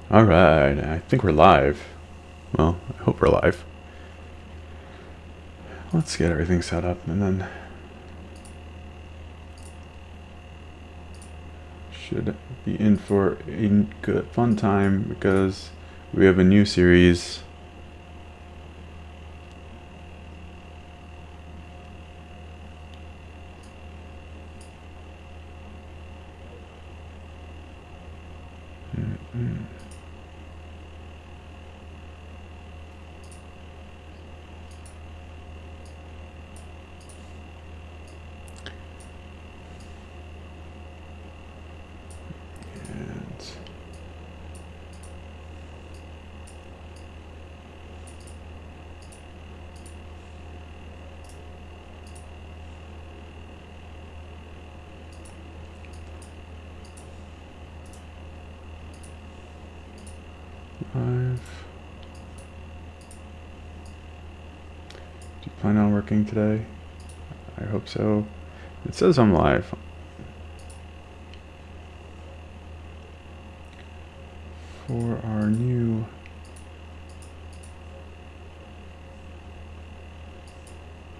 Alright, I think we're live. Well, I hope we're live. Let's get everything set up and then should be in for a good fun time because we have a new series. Live. Do you plan on working today? I hope so. It says I'm live. For our new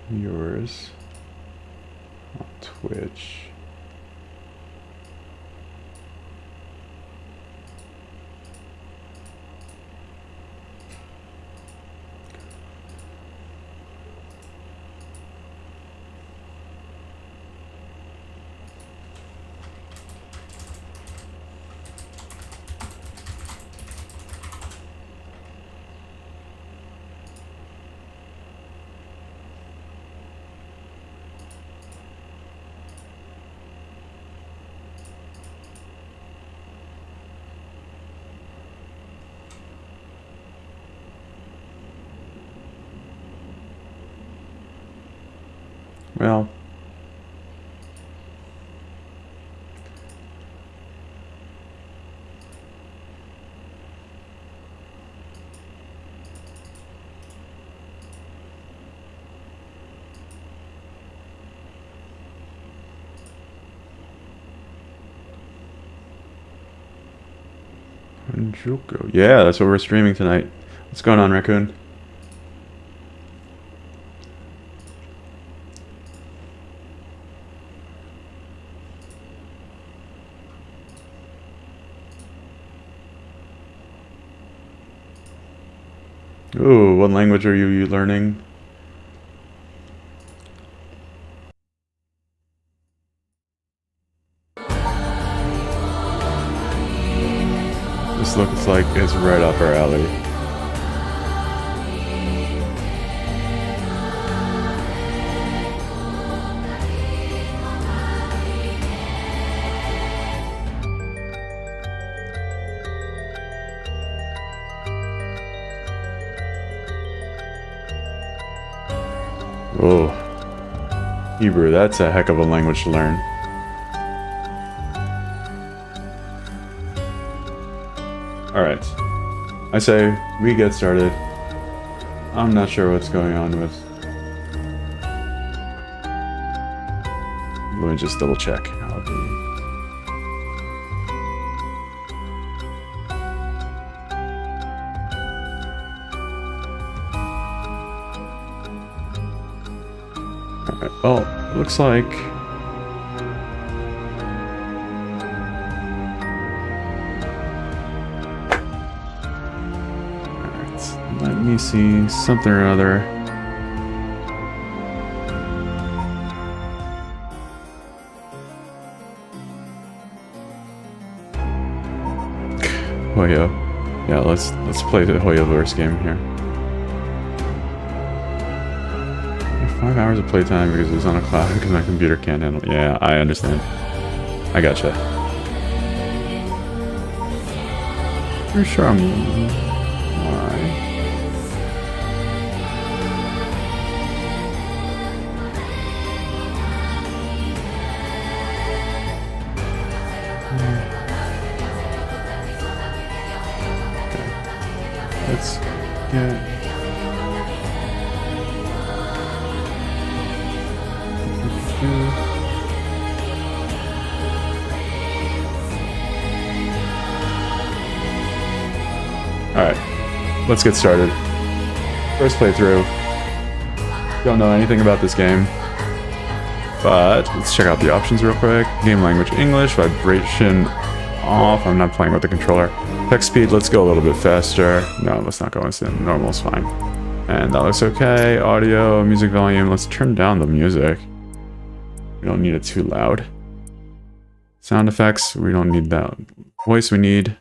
viewers on Twitch. Well, Anjuko. Yeah, that's what we're streaming tonight. What's going on, Raccoon? Ooh, what language are you learning? This looks like it's right up our alley. Oh, Hebrew, that's a heck of a language to learn. Alright, I say we get started. I'm not sure what's going on with... Let me just double check. Alright, well, looks like... Let me see something or other. Hoyo. Yeah, let's play the Hoyoverse game here. 5 hours of playtime because it was on a cloud because my computer can't handle it. Yeah, I understand. I gotcha. For sure I'm... Why? Let's get... Alright, let's get started. First playthrough. Don't know anything about this game. But let's check out the options real quick. Game language English, vibration off. I'm not playing with the controller. Text speed, let's go a little bit faster. No, let's not go instant. Normal's fine. And that looks okay. Audio, music volume. Let's turn down the music. We don't need it too loud. Sound effects, we don't need that. Voice, we need.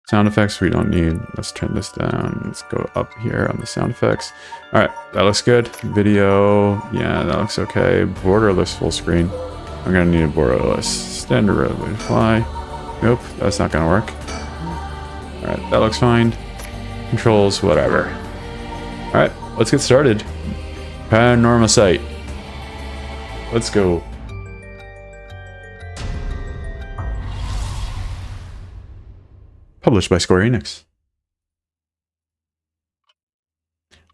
Sound effects, we don't need. Let's turn this down. Let's go up here on the sound effects. All right, that looks good. Video, yeah, that looks okay. Borderless full screen. I'm gonna need a borderless. Standard resolution fly. Nope, that's not gonna work. All right, that looks fine. Controls, whatever. All right, let's get started. Panorama Site. Let's go. Published by Square Enix.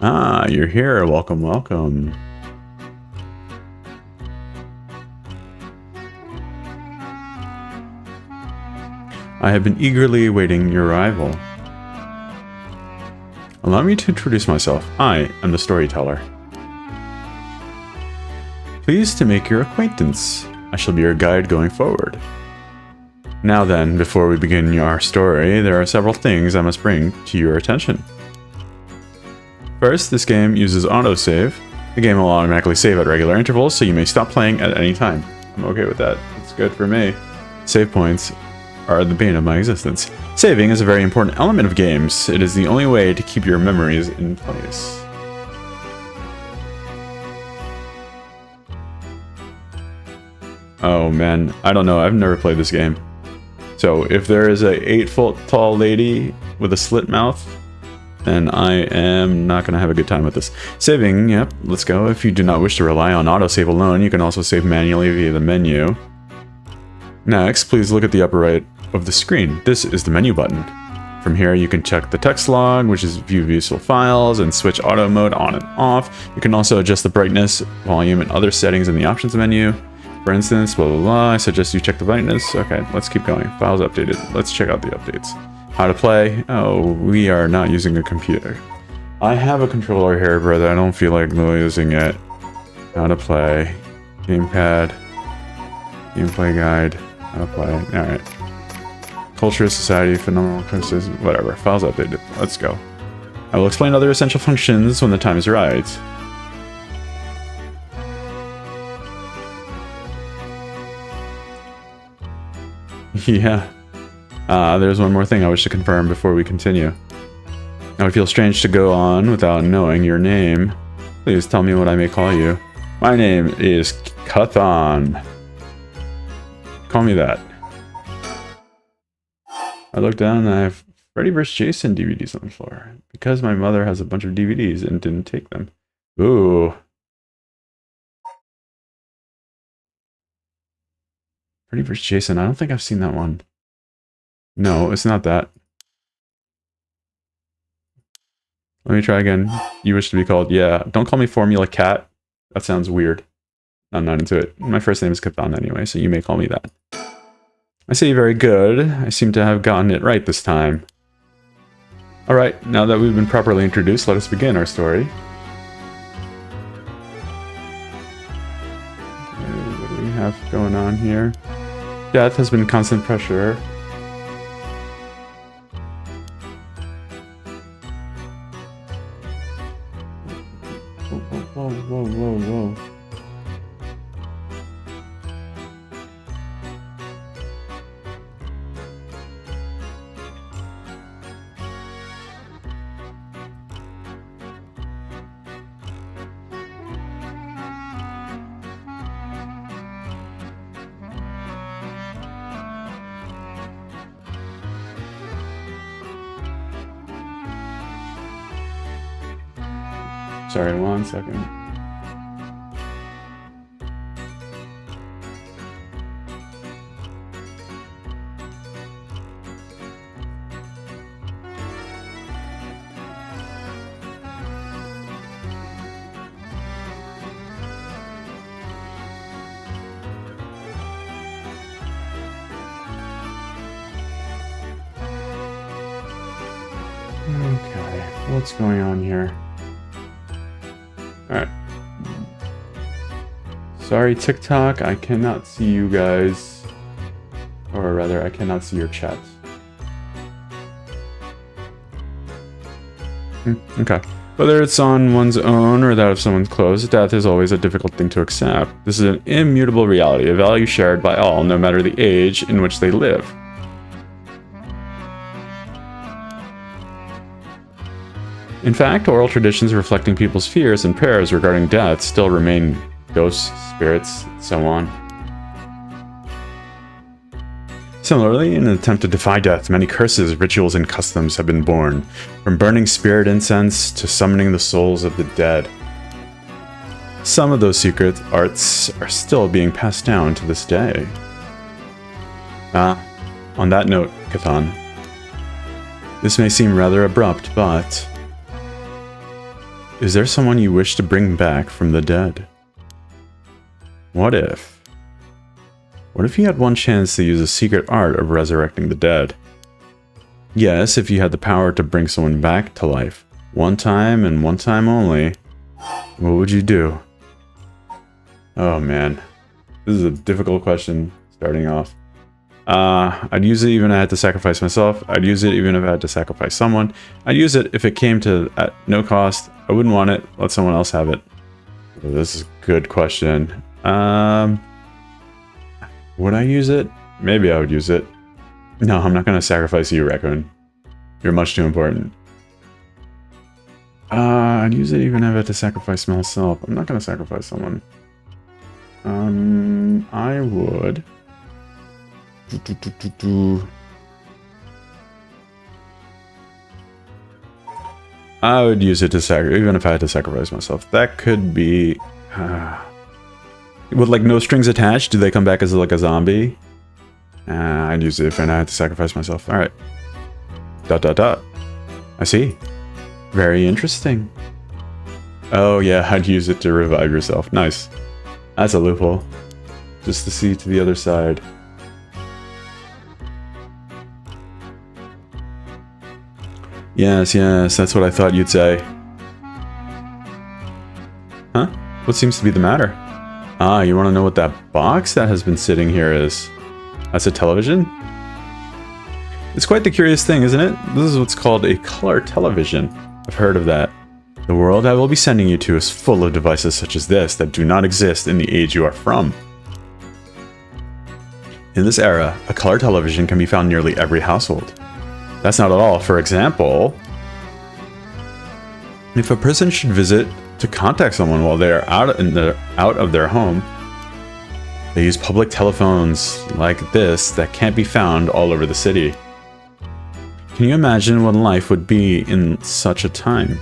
Ah, you're here. Welcome, welcome. I have been eagerly awaiting your arrival. Allow me to introduce myself. I am the storyteller. Pleased to make your acquaintance. I shall be your guide going forward. Now then, before we begin our story, there are several things I must bring to your attention. First, this game uses autosave. The game will automatically save at regular intervals, so you may stop playing at any time. I'm okay with that. It's good for me. Save points are the bane of my existence. Saving is a very important element of games. It is the only way to keep your memories in place. Oh man, I don't know. I've never played this game. So if there is a 8-foot tall lady with a slit mouth, then I am not going to have a good time with this. Saving, yep, let's go. If you do not wish to rely on autosave alone, you can also save manually via the menu. Next, please look at the upper right of the screen. This is the menu button. From here, you can check the text log, which is view useful files, and switch auto mode on and off. You can also adjust the brightness, volume, and other settings in the options menu. For instance, blah, blah, blah. I suggest you check the brightness. Okay, let's keep going. Files updated. Let's check out the updates. How to play? Oh, we are not using a computer. I have a controller here, but I don't feel like using it. How to play. Gamepad. Gameplay guide. How to play. Alright. Culture, society, phenomenal curses, whatever. Files updated. Let's go. I will explain other essential functions when the time is right. Yeah. There's one more thing I wish to confirm before we continue. I would feel strange to go on without knowing your name. Please tell me what I may call you. My name is Kathan. Call me that. I looked down and I have Freddy vs. Jason DVDs on the floor. Because my mother has a bunch of DVDs and didn't take them. Ooh. Freddy vs. Jason. I don't think I've seen that one. No, it's not that. Let me try again. You wish to be called? Yeah. Don't call me Formula Cat. That sounds weird. I'm not into it. My first name is Kathan anyway, so you may call me that. I see, very good. I seem to have gotten it right this time. Alright, now that we've been properly introduced, let us begin our story. Okay, what do we have going on here? Death has been constant pressure. Whoa, whoa, whoa, whoa. Sorry, 1 second. Okay, what's going on here? Alright. Sorry, TikTok, I cannot see you guys. Or rather, I cannot see your chats. Okay. Whether it's on one's own or that of someone close, death is always a difficult thing to accept. This is an immutable reality, a value shared by all, no matter the age in which they live. In fact, oral traditions reflecting people's fears and prayers regarding death still remain. Ghosts, spirits, so on. Similarly, in an attempt to defy death, many curses, rituals, and customs have been born, from burning spirit incense to summoning the souls of the dead. Some of those secret arts are still being passed down to this day. On that note, Cathan, this may seem rather abrupt, but is there someone you wish to bring back from the dead? What if you had one chance to use a secret art of resurrecting the dead? Yes, if you had the power to bring someone back to life, one time and one time only, what would you do? Oh man, this is a difficult question starting off. I'd use it even if I had to sacrifice myself. I'd use it even if I had to sacrifice someone. I'd use it if it came to at no cost. I wouldn't want it. Let someone else have it. This is a good question. Would I use it? Maybe I would use it. No, I'm not going to sacrifice you, Raccoon. You're much too important. I'd use it even if I had to sacrifice myself. I'm not going to sacrifice someone. I would... I would use it to sacrifice, even if I had to sacrifice myself. That could be... with like no strings attached, do they come back as like a zombie? I'd use it if I had to sacrifice myself. Alright. ... I see. Very interesting. Oh yeah, I'd use it to revive yourself. Nice. That's a loophole. Just to see to the other side. Yes, that's what I thought you'd say. Huh? What seems to be the matter? Ah, you want to know what that box that has been sitting here is? That's a television? It's quite the curious thing, isn't it? This is what's called a color television. I've heard of that. The world I will be sending you to is full of devices such as this that do not exist in the age you are from. In this era, a color television can be found in nearly every household. That's not at all. For example, if a person should visit to contact someone while they are out of their home, they use public telephones like this that can't be found all over the city. Can you imagine what life would be in such a time?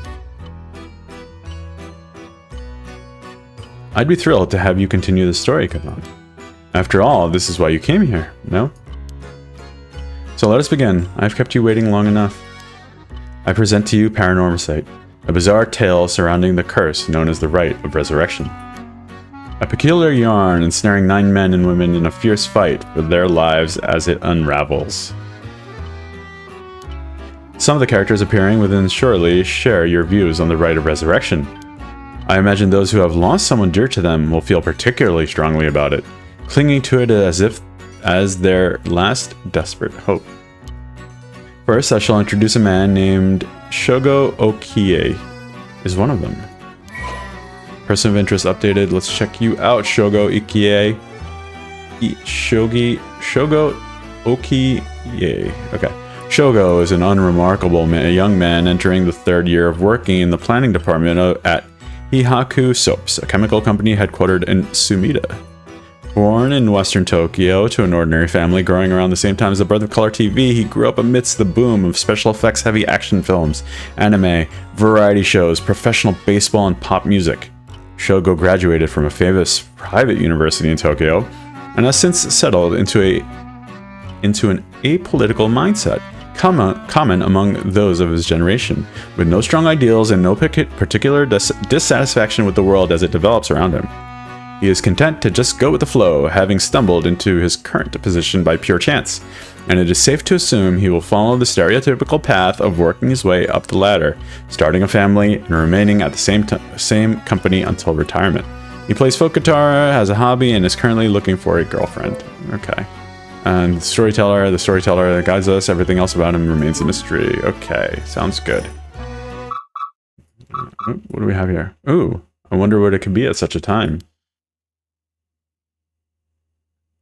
I'd be thrilled to have you continue the story, Cathan. After all, this is why you came here, no? So let us begin. I've kept you waiting long enough. I present to you Paranormasight, a bizarre tale surrounding the curse known as the Rite of Resurrection. A peculiar yarn ensnaring 9 men and women in a fierce fight for their lives as it unravels. Some of the characters appearing within shortly share your views on the Rite of Resurrection. I imagine those who have lost someone dear to them will feel particularly strongly about it, clinging to it as their last desperate hope. First, I shall introduce a man named Shogo Okie. Is one of them. Person of interest updated. Let's check you out, Shogo Okie. Shogo Okie. Okay. Shogo is an unremarkable young man entering the 3rd year of working in the planning department at Hihaku Soaps, a chemical company headquartered in Sumida. Born in western Tokyo to an ordinary family growing around the same time as the birth of color TV, he grew up amidst the boom of special effects heavy action films, anime, variety shows, professional baseball, and pop music. Shogo graduated from a famous private university in Tokyo and has since settled into an apolitical mindset, common among those of his generation, with no strong ideals and no particular dissatisfaction with the world as it develops around him. He is content to just go with the flow, having stumbled into his current position by pure chance, and it is safe to assume he will follow the stereotypical path of working his way up the ladder, starting a family and remaining at the same company until retirement. He plays folk guitar, has a hobby, and is currently looking for a girlfriend. Okay. And the storyteller that guides us, everything else about him remains a mystery. Okay, sounds good. What do we have here? Ooh, I wonder what it could be at such a time.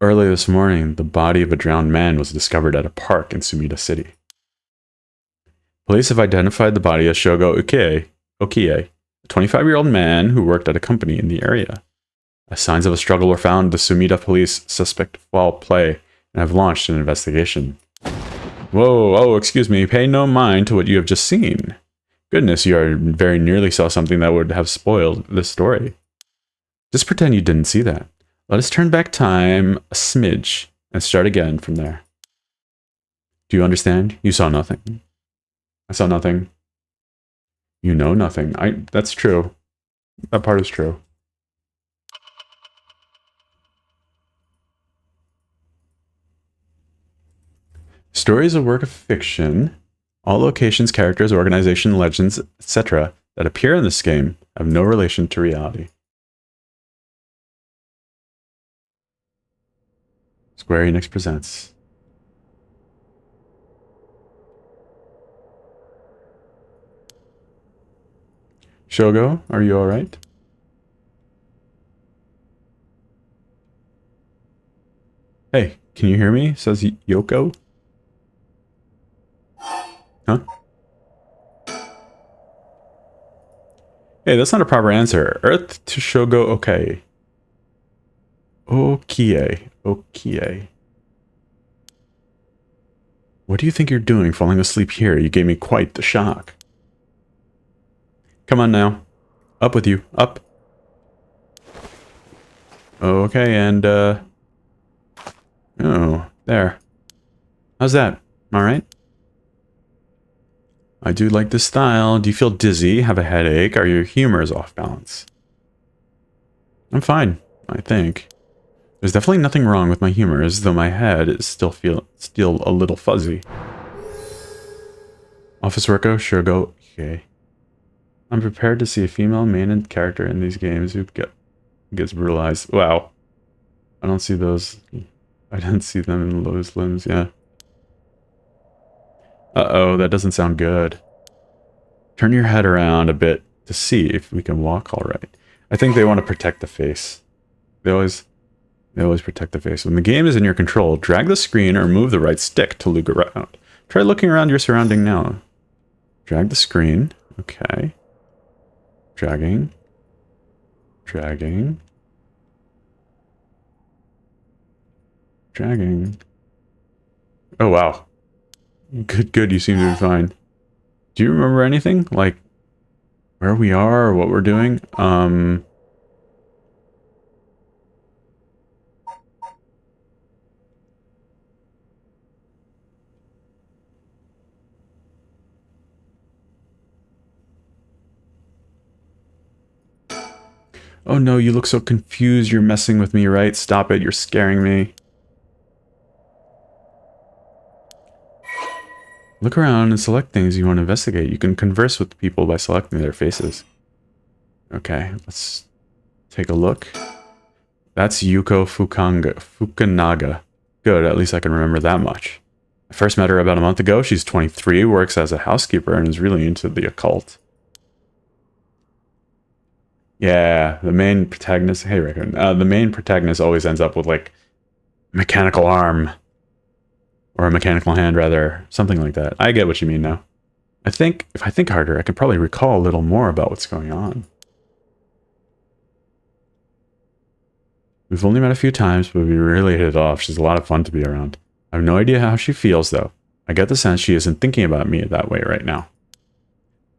Early this morning, the body of a drowned man was discovered at a park in Sumida City. Police have identified the body as Shogo Okie, a 25-year-old man who worked at a company in the area. As signs of a struggle were found, the Sumida police suspect foul play and have launched an investigation. Whoa, oh, excuse me, pay no mind to what you have just seen. Goodness, you very nearly saw something that would have spoiled this story. Just pretend you didn't see that. Let us turn back time a smidge and start again from there. Do you understand? You saw nothing. I saw nothing. You know nothing. That's true. That part is true. Story is a work of fiction. All locations, characters, organization, legends, etc. that appear in this game have no relation to reality. Square Enix presents. Shogo, are you alright? Hey, can you hear me? Says Yoko. Huh? Hey, that's not a proper answer. Earth to Shogo okay. Okie. What do you think you're doing falling asleep here? You gave me quite the shock. Come on now. Up with you. Up. Okay, and oh, there. How's that? Alright? I do like this style. Do you feel dizzy? Have a headache? Are your humors off balance? I'm fine, I think. There's definitely nothing wrong with my humors, though my head is still a little fuzzy. Office worker, Shogo, okay. I'm prepared to see a female main character in these games who gets brutalized. Wow. I don't see those. I didn't see them in those limbs, yeah. Uh-oh, that doesn't sound good. Turn your head around a bit to see if we can walk all right. I think they want to protect the face. They always protect the face. When the game is in your control, drag the screen or move the right stick to look around. Try looking around your surrounding now. Drag the screen. Okay. Dragging. Oh, wow. Good, you seem to be fine. Do you remember anything? Like, where we are or what we're doing? Oh no, you look so confused. You're messing with me, right? Stop it, you're scaring me. Look around and select things you want to investigate. You can converse with people by selecting their faces. Okay, let's take a look. That's Yuko Fukunaga. Good, at least I can remember that much. I first met her about a month ago. She's 23, works as a housekeeper, and is really into the occult. Yeah, the main protagonist... Hey, Rickon. The main protagonist always ends up with, like, a mechanical arm. Or a mechanical hand, rather. Something like that. I get what you mean now. I think, if I think harder, I could probably recall a little more about what's going on. We've only met a few times, but we really hit it off. She's a lot of fun to be around. I have no idea how she feels, though. I get the sense she isn't thinking about me that way right now.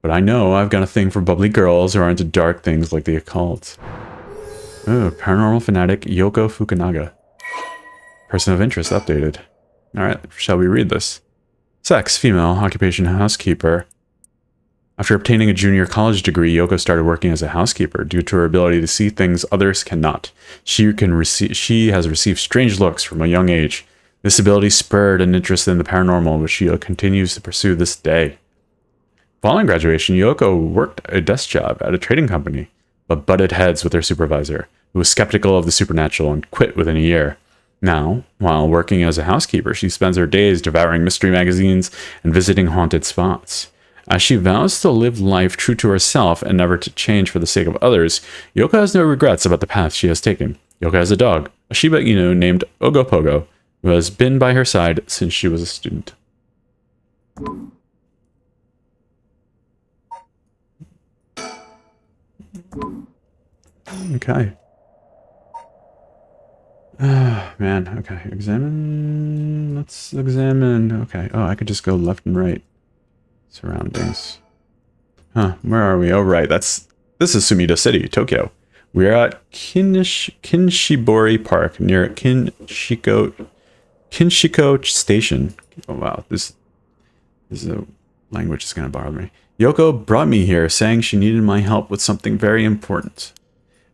But I know I've got a thing for bubbly girls who are into dark things like the occult. Oh, paranormal fanatic Yoko Fukunaga. Person of interest updated. Alright, shall we read this? Sex, female, occupation, housekeeper. After obtaining a junior college degree, Yoko started working as a housekeeper due to her ability to see things others cannot. She has received strange looks from a young age. This ability spurred an interest in the paranormal, which she continues to pursue this day. Following graduation, Yoko worked a desk job at a trading company, but butted heads with her supervisor, who was skeptical of the supernatural and quit within a year. Now, while working as a housekeeper, she spends her days devouring mystery magazines and visiting haunted spots. As she vows to live life true to herself and never to change for the sake of others, Yoko has no regrets about the path she has taken. Yoko has a dog, a Shiba Inu named Ogopogo, who has been by her side since she was a student. Okay. Man, okay. Examine. Let's examine. Okay. Oh, I could just go left and right. Surroundings. Huh, where are we? Oh, right. This is Sumida City, Tokyo. We're at Kinshibori Park near Kinshiko Station. Oh, wow. This is a language that's going to bother me. Yoko brought me here saying she needed my help with something very important.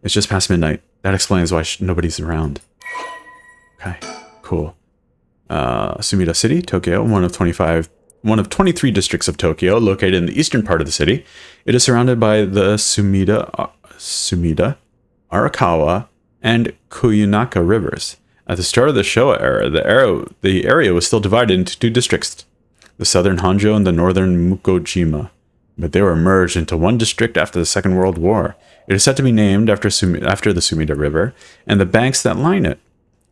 It's just past midnight. That explains why nobody's around. Okay, cool. Sumida City, Tokyo, one of 23 districts of Tokyo, located in the eastern part of the city. It is surrounded by the Sumida, Arakawa, and Kuyunaka rivers. At the start of the Showa era, the area was still divided into two districts, the southern Honjo and the northern Mukojima, but they were merged into one district after the Second World War. It is said to be named after the Sumida River and the banks that line it.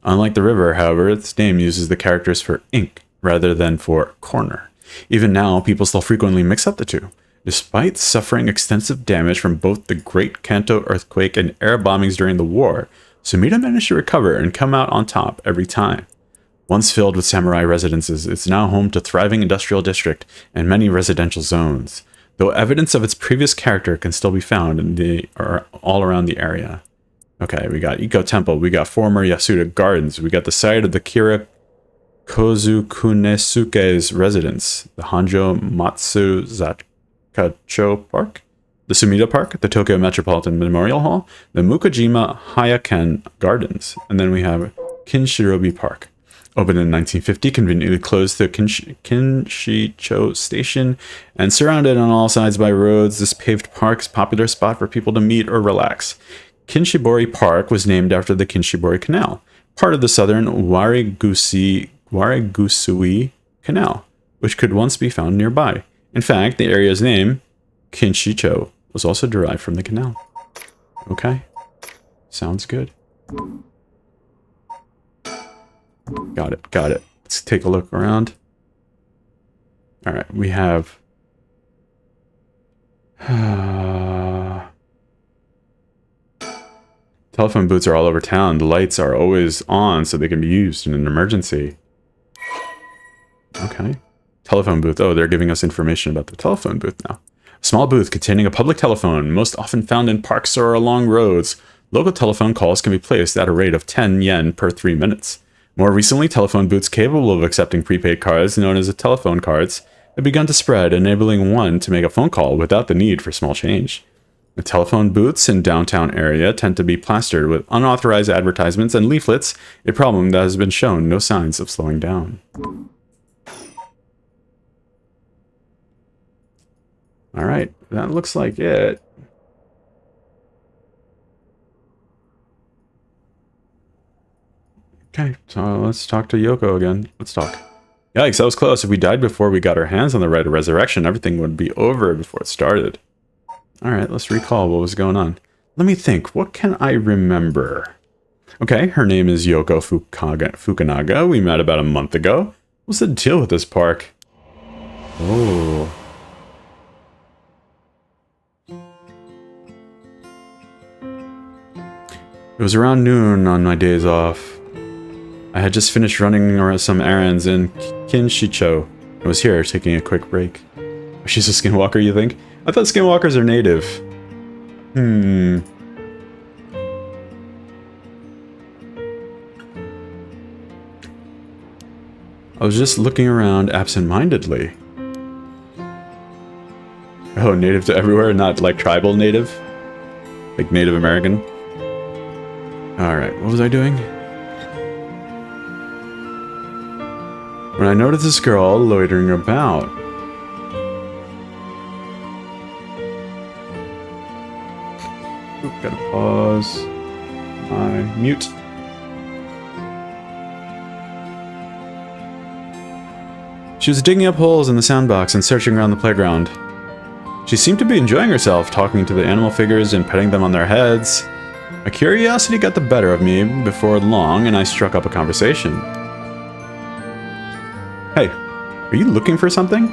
Unlike the river, however, its name uses the characters for ink rather than for corner. Even now, people still frequently mix up the two. Despite suffering extensive damage from both the Great Kanto earthquake and air bombings during the war, Sumida managed to recover and come out on top every time. Once filled with samurai residences, it's now home to thriving industrial district and many residential zones, though evidence of its previous character can still be found all around the area. Okay, we got Iko Temple, we got former Yasuda Gardens, we got the site of the Kira Kozukunesuke's residence, the Honjo Matsu Zakacho Park, the Sumida Park, the Tokyo Metropolitan Memorial Hall, the Mukojima Hayaken Gardens, and then we have Kinshirobi Park. Opened in 1950, conveniently close to Kinshicho Station, and surrounded on all sides by roads, this paved park is a popular spot for people to meet or relax. Kinshibori Park was named after the Kinshibori Canal, part of the southern Warigusui Canal, which could once be found nearby. In fact, the area's name, Kinshicho, was also derived from the canal. Okay, sounds good. Got it. Let's take a look around. All right, we have... Telephone booths are all over town. The lights are always on so they can be used in an emergency. Okay. Telephone booth. Oh, they're giving us information about the telephone booth now. A small booth containing a public telephone, most often found in parks or along roads. Local telephone calls can be placed at a rate of 10 yen per 3 minutes. More recently, telephone booths capable of accepting prepaid cards, known as telephone cards, have begun to spread, enabling one to make a phone call without the need for small change. The telephone booths in downtown area tend to be plastered with unauthorized advertisements and leaflets, a problem that has been shown no signs of slowing down. Alright, that looks like it. Okay, so let's talk to Yoko again. Let's talk. Yikes, that was close. If we died before we got our hands on the rite of resurrection, everything would be over before it started. Alright, let's recall what was going on. Let me think, what can I remember? Okay, her name is Yoko Fukunaga. We met about a month ago. What's the deal with this park? Oh. It was around noon on my days off. I had just finished running around some errands in Kinshicho. I was here taking a quick break. She's a skinwalker, you think? I thought skinwalkers are native. I was just looking around absent-mindedly. Oh, native to everywhere, not like tribal native? Like Native American? Alright, what was I doing? When I noticed this girl loitering about. Oop, gotta pause. Mute. She was digging up holes in the soundbox and searching around the playground. She seemed to be enjoying herself, talking to the animal figures and petting them on their heads. My curiosity got the better of me before long, and I struck up a conversation. Hey, are you looking for something?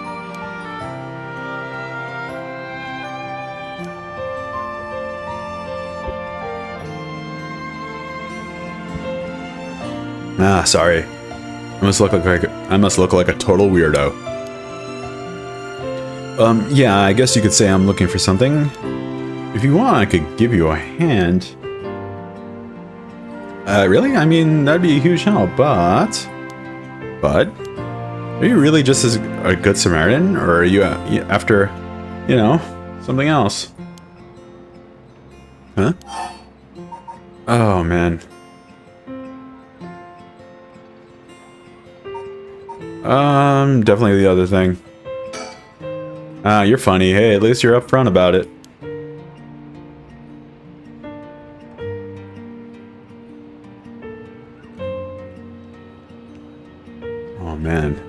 Ah, sorry. I must look like a total weirdo. Yeah, I guess you could say I'm looking for something. If you want, I could give you a hand. Really? I mean, that'd be a huge help, but... Are you really just as a good Samaritan, or are you after, you know, something else? Huh? Oh, man. Definitely the other thing. Ah, you're funny. Hey, at least you're upfront about it. Oh, man.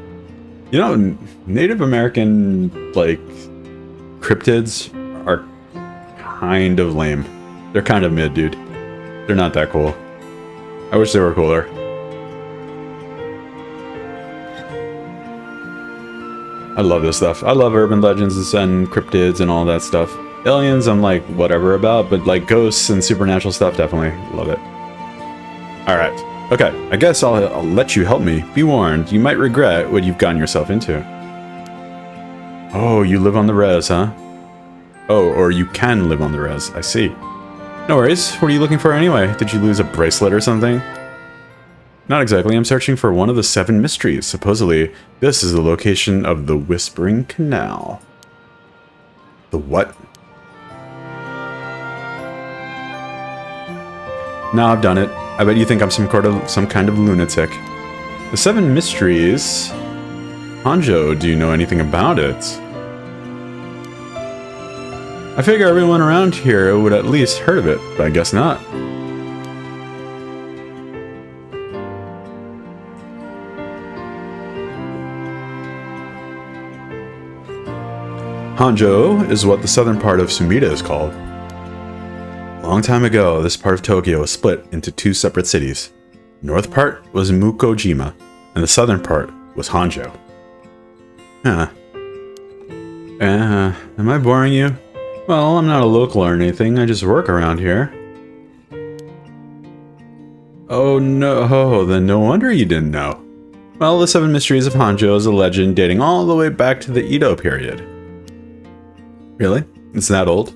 You know, Native American, like, cryptids are kind of lame. They're kind of mid, dude. They're not that cool. I wish they were cooler. I love this stuff. I love urban legends and cryptids and all that stuff. Aliens, I'm like, whatever about, but like ghosts and supernatural stuff, definitely love it. Alright. Okay, I guess I'll let you help me. Be warned, you might regret what you've gotten yourself into. Oh, you live on the res, huh? Oh, or you can live on the res, I see. No worries, what are you looking for anyway? Did you lose a bracelet or something? Not exactly, I'm searching for one of the 7 mysteries. Supposedly, this is the location of the Whispering Canal. The what? Now I've done it. I bet you think I'm some kind of lunatic. The 7 mysteries... Hanjo, do you know anything about it? I figure everyone around here would at least heard of it, but I guess not. Hanjo is what the southern part of Sumida is called. A long time ago, this part of Tokyo was split into 2 separate cities. The north part was Mukojima, and the southern part was Hanjo. Huh. Am I boring you? Well, I'm not a local or anything, I just work around here. Oh no, then no wonder you didn't know. Well, the 7 Mysteries of Hanjo is a legend dating all the way back to the Edo period. Really? It's that old?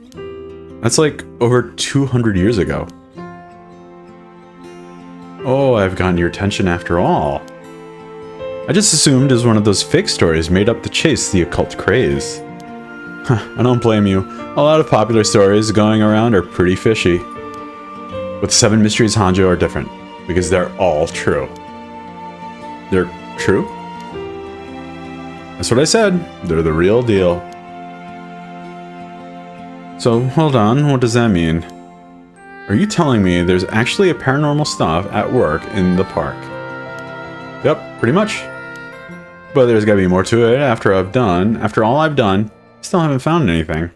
That's like over 200 years ago. Oh, I've gotten your attention after all. I just assumed it was one of those fake stories made up to chase the occult craze. I don't blame you. A lot of popular stories going around are pretty fishy. But the 7 Mysteries of Hanjo are different, because they're all true. They're true? That's what I said. They're the real deal. So, hold on, what does that mean? Are you telling me there's actually a paranormal stuff at work in the park? Yep, pretty much. But there's gotta be more to it after all I've done, still haven't found anything.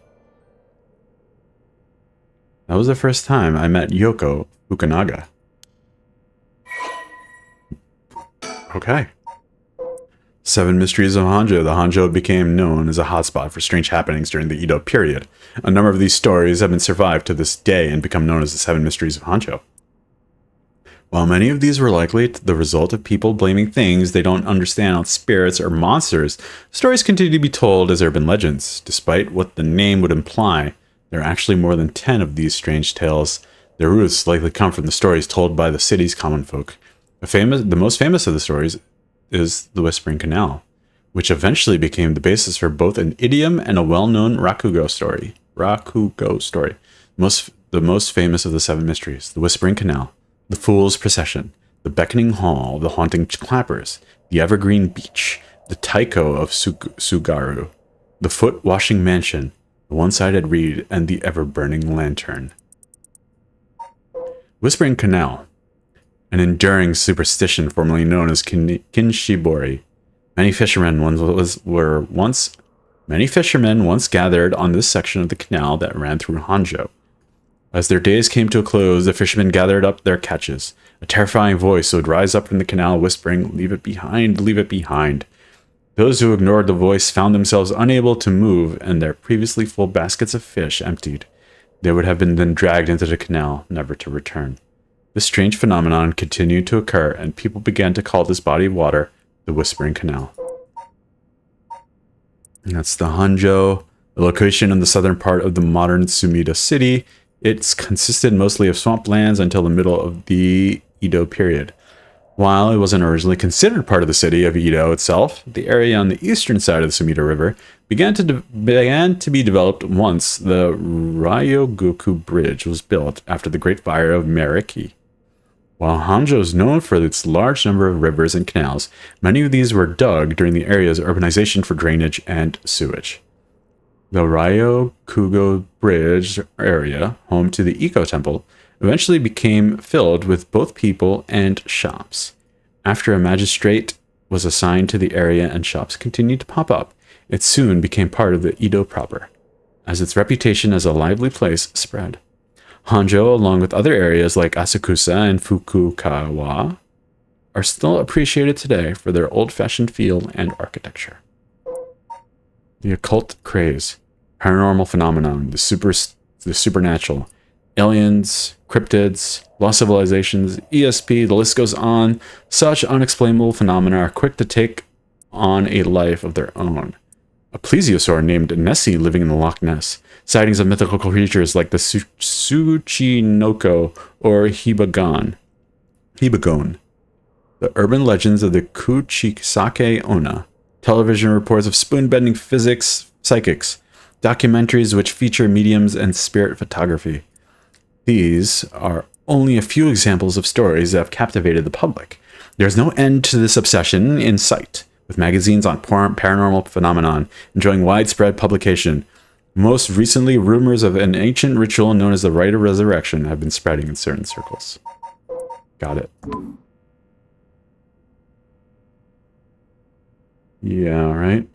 That was the first time I met Yoko Fukunaga. Okay. 7 Mysteries of Hanjo. The Hanjo became known as a hotspot for strange happenings during the Edo period. A number of these stories have been survived to this day and become known as the 7 Mysteries of Hanjo. While many of these were likely the result of people blaming things they don't understand on spirits or monsters, stories continue to be told as urban legends. Despite what the name would imply, there are actually more than 10 of these strange tales. Their roots likely come from the stories told by the city's common folk. The most famous of the stories is the Whispering Canal, which eventually became the basis for both an idiom and a well-known Rakugo story. The most famous of the seven mysteries: the Whispering Canal, the Fool's Procession, the Beckoning Hall, the Haunting Clappers, the Evergreen Beach, the Taiko of Sugaru, the Foot-Washing Mansion, the One-Sided Reed, and the Ever-Burning Lantern. Whispering Canal, an enduring superstition formerly known as Kinshibori. Many fishermen once gathered on this section of the canal that ran through Hanjo. As their days came to a close, the fishermen gathered up their catches. A terrifying voice would rise up from the canal, whispering, "Leave it behind, leave it behind." Those who ignored the voice found themselves unable to move and their previously full baskets of fish emptied. They would have been then dragged into the canal, never to return. This strange phenomenon continued to occur, and people began to call this body of water the Whispering Canal. And that's the Hanjo, the location in the southern part of the modern Sumida city. It's consisted mostly of swamplands until the middle of the Edo period. While it wasn't originally considered part of the city of Edo itself, the area on the eastern side of the Sumida River began to be developed once the Ryogoku Bridge was built after the Great Fire of Meriki. While Hanjo is known for its large number of rivers and canals, many of these were dug during the area's urbanization for drainage and sewage. The Ryokugo Bridge area, home to the Eco Temple, eventually became filled with both people and shops. After a magistrate was assigned to the area and shops continued to pop up, it soon became part of the Edo proper, as its reputation as a lively place spread. Hanjo, along with other areas like Asakusa and Fukuokawa, are still appreciated today for their old-fashioned feel and architecture. The occult craze, paranormal phenomenon, the supernatural, aliens, cryptids, lost civilizations, ESP, the list goes on. Such unexplainable phenomena are quick to take on a life of their own. A plesiosaur named Nessie living in the Loch Ness, sightings of mythical creatures like the Tsuchinoko or Hibagone, the urban legends of the Kuchisake Onna, television reports of spoon-bending psychics, documentaries which feature mediums and spirit photography. These are only a few examples of stories that have captivated the public. There's no end to this obsession in sight, with magazines on paranormal phenomenon enjoying widespread publication. Most recently, rumors of an ancient ritual known as the Rite of Resurrection have been spreading in certain circles. Got it. Yeah, right?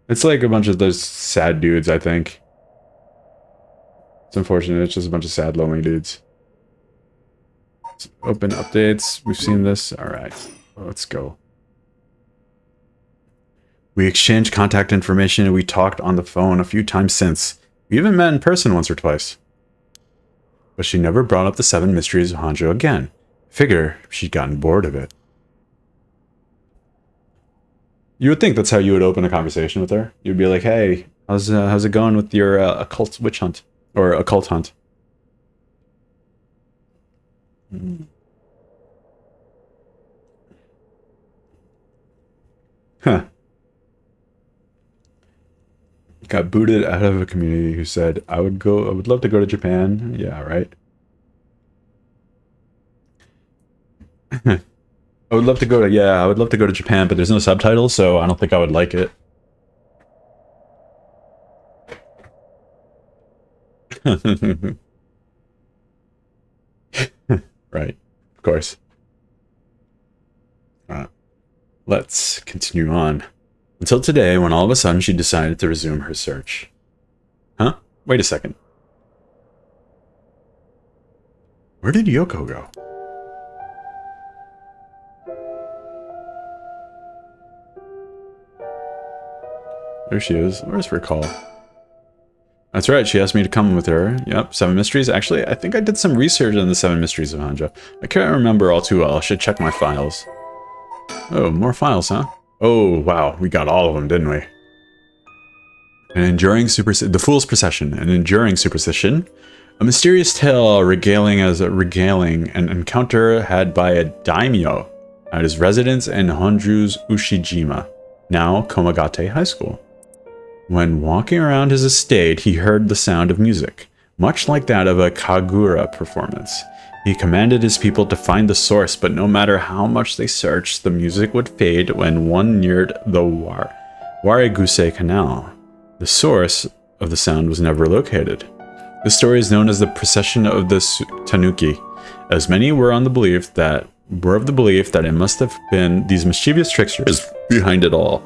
It's like a bunch of those sad dudes, I think. It's unfortunate, it's just a bunch of sad, lonely dudes. Let's open updates. We've seen this. Alright, let's go. We exchanged contact information and we talked on the phone a few times since. We even met in person once or twice. But she never brought up the 7 mysteries of Hanjo again. Figure she'd gotten bored of it. You would think that's how you would open a conversation with her. You'd be like, "Hey, how's it going with your occult witch hunt or occult hunt?" Huh. Got booted out of a community who said, I would love to go to Japan. Yeah, right. I would love to go to Japan, but there's no subtitles, so I don't think I would like it. Right, of course. Let's continue on. Until today, when all of a sudden she decided to resume her search. Huh? Wait a second. Where did Yoko go? There she is. Where's Recall? That's right, she asked me to come with her. Yep, 7 mysteries. Actually, I think I did some research on the 7 mysteries of Hanjo. I can't remember all too well. I should check my files. Oh, more files, huh? Oh, wow. We got all of them, didn't we? The Fool's Procession. An enduring superstition. A mysterious tale regaling an encounter had by a daimyo at his residence in Honju's Ushijima, now Komagate High School. When walking around his estate, he heard the sound of music, much like that of a kagura performance. He commanded his people to find the source, but no matter how much they searched, the music would fade when one neared the Wareguse Canal. The source of the sound was never located. This story is known as the Procession of the Tanuki, as many were of the belief that it must have been these mischievous tricksters behind it all.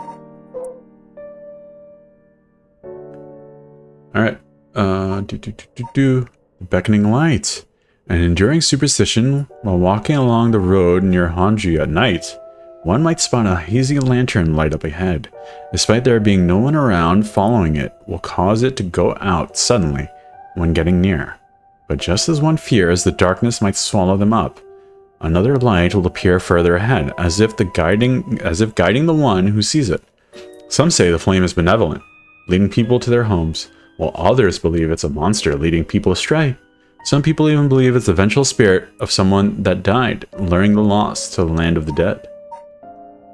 Alright, beckoning light. An enduring superstition, while walking along the road near Honju at night, one might spot a hazy lantern light up ahead. Despite there being no one around, following it will cause it to go out suddenly when getting near. But just as one fears the darkness might swallow them up, another light will appear further ahead, as if guiding the one who sees it. Some say the flame is benevolent, leading people to their homes, while others believe it's a monster leading people astray. Some people even believe it's the vengeful spirit of someone that died, luring the lost to the land of the dead.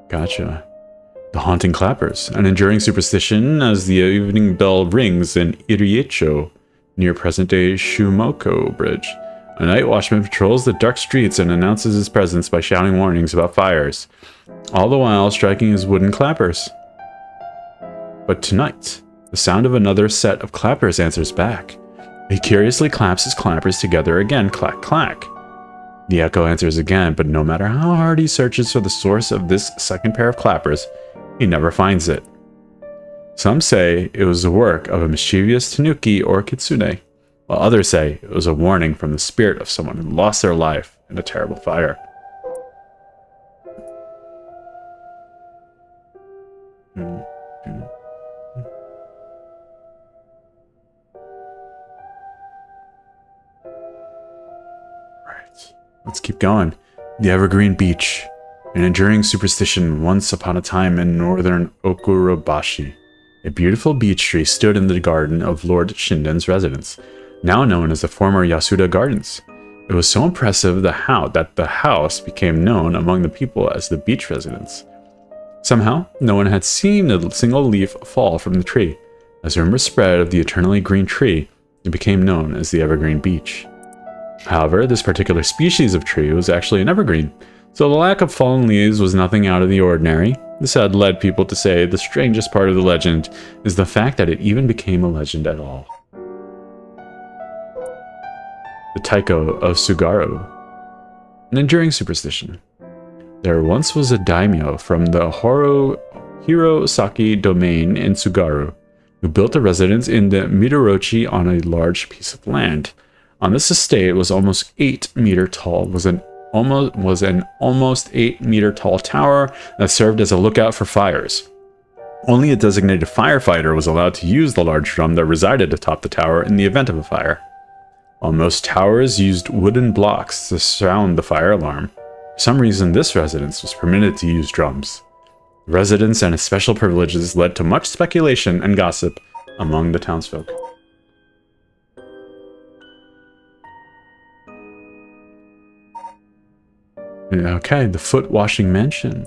Gotcha. The haunting clappers, an enduring superstition as the evening bell rings in Iriecho, near present-day Shumoko Bridge. A night watchman patrols the dark streets and announces his presence by shouting warnings about fires, all the while striking his wooden clappers. But tonight, the sound of another set of clappers answers back. He curiously claps his clappers together again, clack, clack. The echo answers again, but no matter how hard he searches for the source of this second pair of clappers, he never finds it. Some say it was the work of a mischievous tanuki or kitsune, while others say it was a warning from the spirit of someone who lost their life in a terrible fire. Let's keep going. The Evergreen Beach, an enduring superstition once upon a time in northern Okurobashi. A beautiful beech tree stood in the garden of Lord Shinden's residence, now known as the former Yasuda Gardens. It was so impressive that the house became known among the people as the beach residence. Somehow, no one had seen a single leaf fall from the tree. As rumors spread of the eternally green tree, it became known as the Evergreen Beach. However, this particular species of tree was actually an evergreen, so the lack of fallen leaves was nothing out of the ordinary. This had led people to say the strangest part of the legend is the fact that it even became a legend at all. The Taiko of Tsugaru, an enduring superstition. There once was a daimyo from the Hirosaki domain in Tsugaru, who built a residence in the Midorochi on a large piece of land. On this estate was almost 8 meter tall, was an almost 8 meter tall tower that served as a lookout for fires. Only a designated firefighter was allowed to use the large drum that resided atop the tower in the event of a fire. While most towers used wooden blocks to sound the fire alarm, for some reason this residence was permitted to use drums. The residence and its special privileges led to much speculation and gossip among the townsfolk. Okay, the Foot Washing Mansion.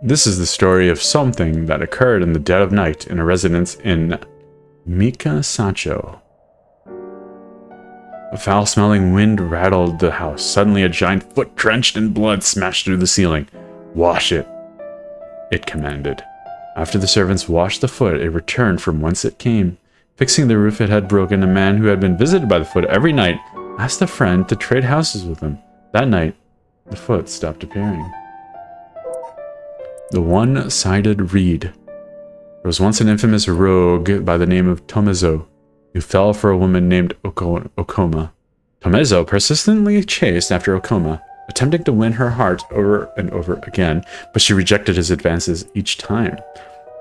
This is the story of something that occurred in the dead of night in a residence in Mikasacho. A foul-smelling wind rattled the house. Suddenly, a giant foot drenched in blood smashed through the ceiling. "Wash it," it commanded. After the servants washed the foot, it returned from whence it came. Fixing the roof it had broken, a man who had been visited by the foot every night asked a friend to trade houses with him. That night, the foot stopped appearing. The One-Sided Reed. There was once an infamous rogue by the name of Tomezo, who fell for a woman named Okoma. Tomezo persistently chased after Okoma, attempting to win her heart over and over again, but she rejected his advances each time.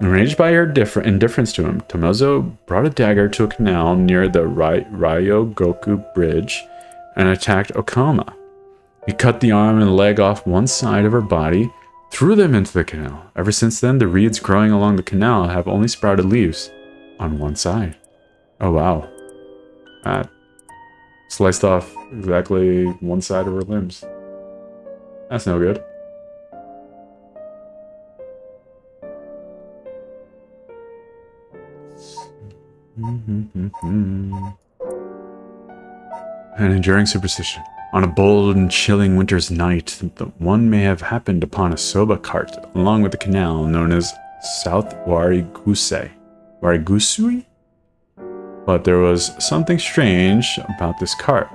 Enraged by her indifference to him, Tomezo brought a dagger to a canal near the Ryogoku Bridge and attacked Okoma. He cut the arm and leg off one side of her body, threw them into the canal. Ever since then, the reeds growing along the canal have only sprouted leaves on one side. Oh wow. That sliced off exactly one side of her limbs. That's no good. An enduring superstition. On a bold and chilling winter's night, one may have happened upon a soba cart along with the canal known as South Warigusei. Warigusui? But there was something strange about this cart.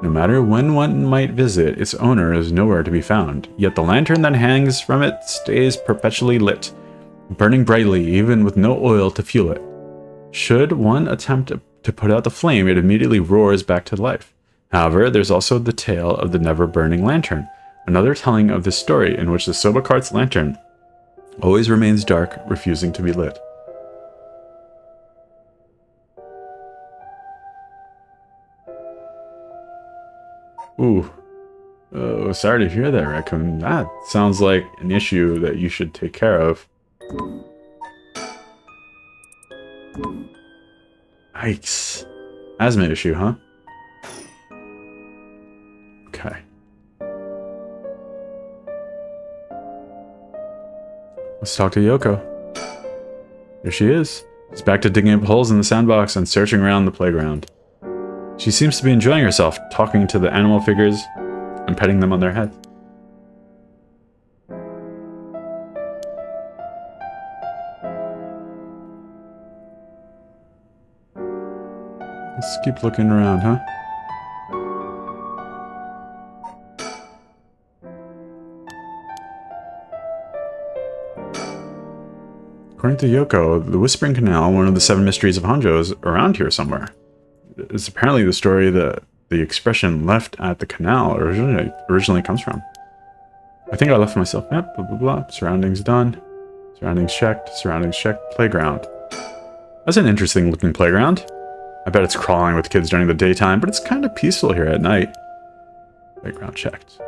No matter when one might visit, its owner is nowhere to be found, yet the lantern that hangs from it stays perpetually lit, burning brightly even with no oil to fuel it. Should one attempt to put out the flame, it immediately roars back to life. However, there's also the tale of the never-burning lantern, another telling of this story in which the soba cart's lantern always remains dark, refusing to be lit. Ooh. Oh, sorry to hear that, Raccoon. That sounds like an issue that you should take care of. Yikes. Asthma issue, huh? Okay. Let's talk to Yoko. There she is. She's back to digging up holes in the sandbox and searching around the playground. She seems to be enjoying herself, talking to the animal figures and petting them on their heads. Let's keep looking around, huh? According to Yoko, the Whispering Canal, one of the 7 mysteries of Honjo, is around here somewhere. It's apparently the story that the expression left at the canal originally comes from. I think I left myself. Yep, blah, blah, blah. Surroundings done. Surroundings checked. Surroundings checked. Playground. That's an interesting looking playground. I bet it's crawling with kids during the daytime, but it's kind of peaceful here at night. Playground checked.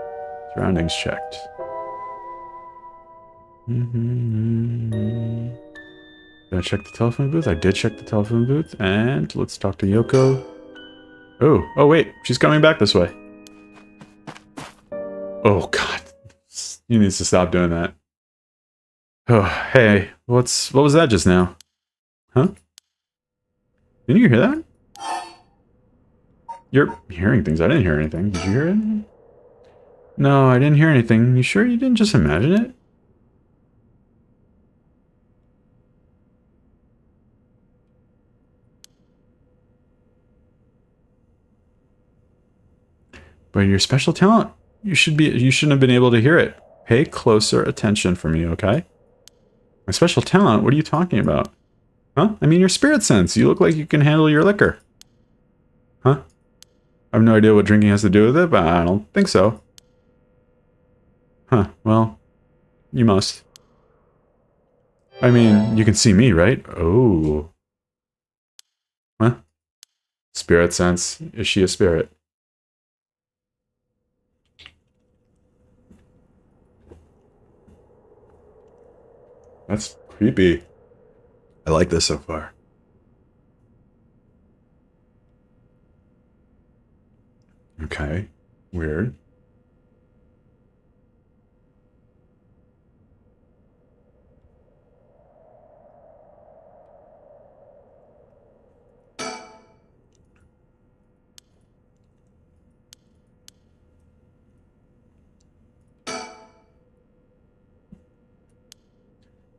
Surroundings checked. Did I check the telephone booth? I did check the telephone booth, and let's talk to Yoko. Oh wait, she's coming back this way. Oh god, he needs to stop doing that. Oh, hey, what was that just now? Huh? Didn't you hear that? You're hearing things. I didn't hear anything. Did you hear it? No, I didn't hear anything. You sure you didn't just imagine it? But your special talent, you shouldn't have been able to hear it. Pay closer attention for me, okay? My special talent? What are you talking about? Huh? I mean your spirit sense. You look like you can handle your liquor. Huh? I have no idea what drinking has to do with it, but I don't think so. Huh, well, you must. I mean, you can see me, right? Oh. Huh? Spirit sense. Is she a spirit? That's creepy. I like this so far. Okay. Weird.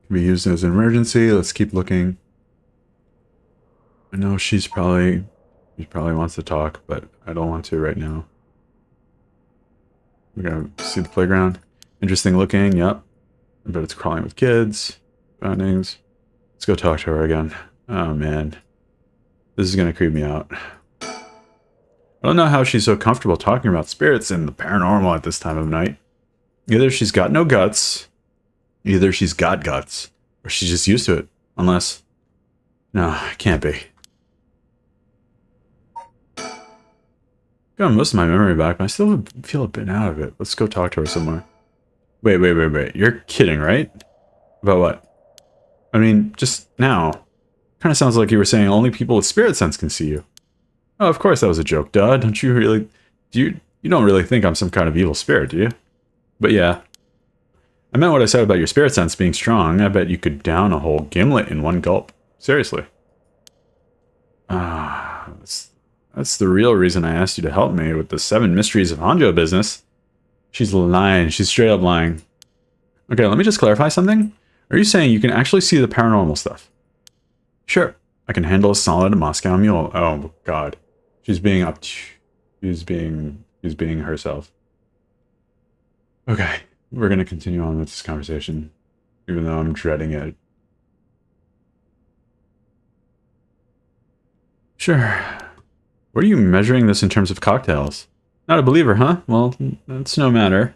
Can be used as an emergency. Let's keep looking. I know she probably wants to talk, but I don't want to right now. We're gonna see the playground. Interesting looking, yep. I bet it's crawling with kids. Foundings. Let's go talk to her again. Oh man. This is gonna creep me out. I don't know how she's so comfortable talking about spirits and the paranormal at this time of night. Either she's got no guts, either she's got guts, or she's just used to it. Unless... No, it can't be. Got most of my memory back, but I still feel a bit out of it. Let's go talk to her somewhere. Wait. You're kidding, right? About what? I mean, just now. Kind of sounds like you were saying only people with spirit sense can see you. Oh, of course that was a joke, duh. Don't you really... You don't really think I'm some kind of evil spirit, do you? But yeah. I meant what I said about your spirit sense being strong. I bet you could down a whole gimlet in one gulp. Seriously. That's the real reason I asked you to help me with the 7 Mysteries of Hanjo business. She's lying. She's straight up lying. Okay, let me just clarify something. Are you saying you can actually see the paranormal stuff? Sure. I can handle a solid Moscow mule. Oh, God. She's being herself. Okay, we're going to continue on with this conversation, even though I'm dreading it. Sure. What are you measuring this in terms of cocktails? Not a believer, huh? Well, that's no matter.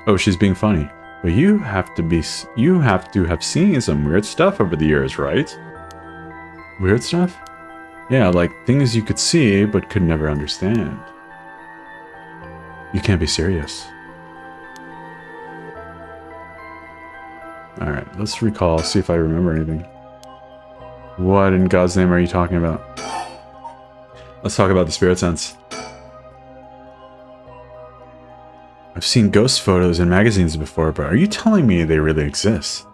Oh, she's being funny. But you have to have seen some weird stuff over the years, right? Weird stuff? Yeah, like things you could see but could never understand. You can't be serious. Alright, let's recall, see if I remember anything. What in God's name are you talking about? Let's talk about the spirit sense. I've seen ghost photos in magazines before, but are you telling me they really exist?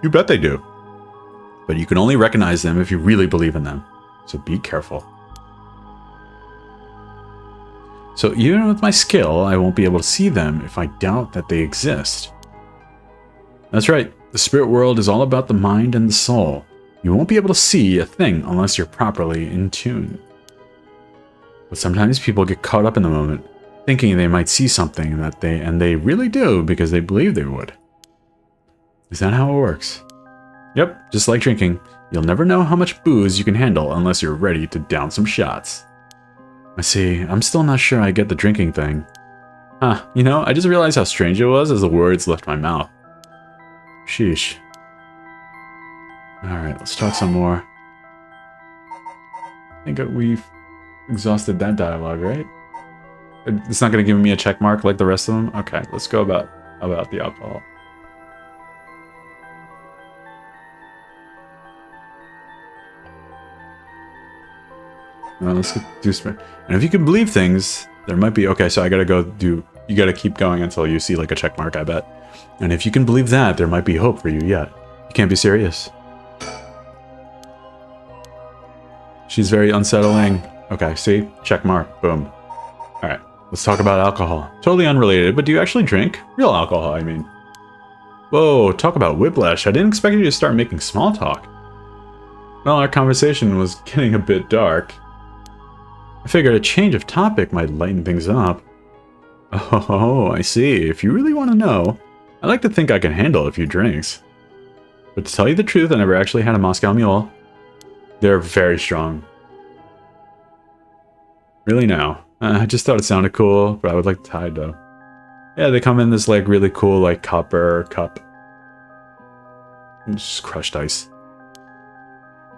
You bet they do. But you can only recognize them if you really believe in them. So be careful. So even with my skill, I won't be able to see them if I doubt that they exist. That's right. The spirit world is all about the mind and the soul. You won't be able to see a thing unless you're properly in tune. But sometimes people get caught up in the moment, thinking they might see something that they really do because they believe they would. Is that how it works? Yep, just like drinking. You'll never know how much booze you can handle unless you're ready to down some shots. I see. I'm still not sure I get the drinking thing. Huh, you know, I just realized how strange it was as the words left my mouth. Sheesh. Alright, let's talk some more. I think we've exhausted that dialogue, right? It's not going to give me a check mark like the rest of them? Okay, let's go about the alcohol. Let's do some. And if you can believe things, there might be... Okay, so I gotta go do... You gotta keep going until you see like a check mark, I bet. And if you can believe that, there might be hope for you yet. You can't be serious. She's very unsettling. Okay, see? Check mark. Boom. Alright, let's talk about alcohol. Totally unrelated, but do you actually drink? Real alcohol, I mean. Whoa, talk about whiplash. I didn't expect you to start making small talk. Well, our conversation was getting a bit dark. I figured a change of topic might lighten things up. Oh, I see. If you really want to know, I like to think I can handle a few drinks. But to tell you the truth, I never actually had a Moscow Mule. They're very strong. Really now. I just thought it sounded cool, but I would like Tide though. Yeah, they come in this like really cool like copper cup. Just crushed ice.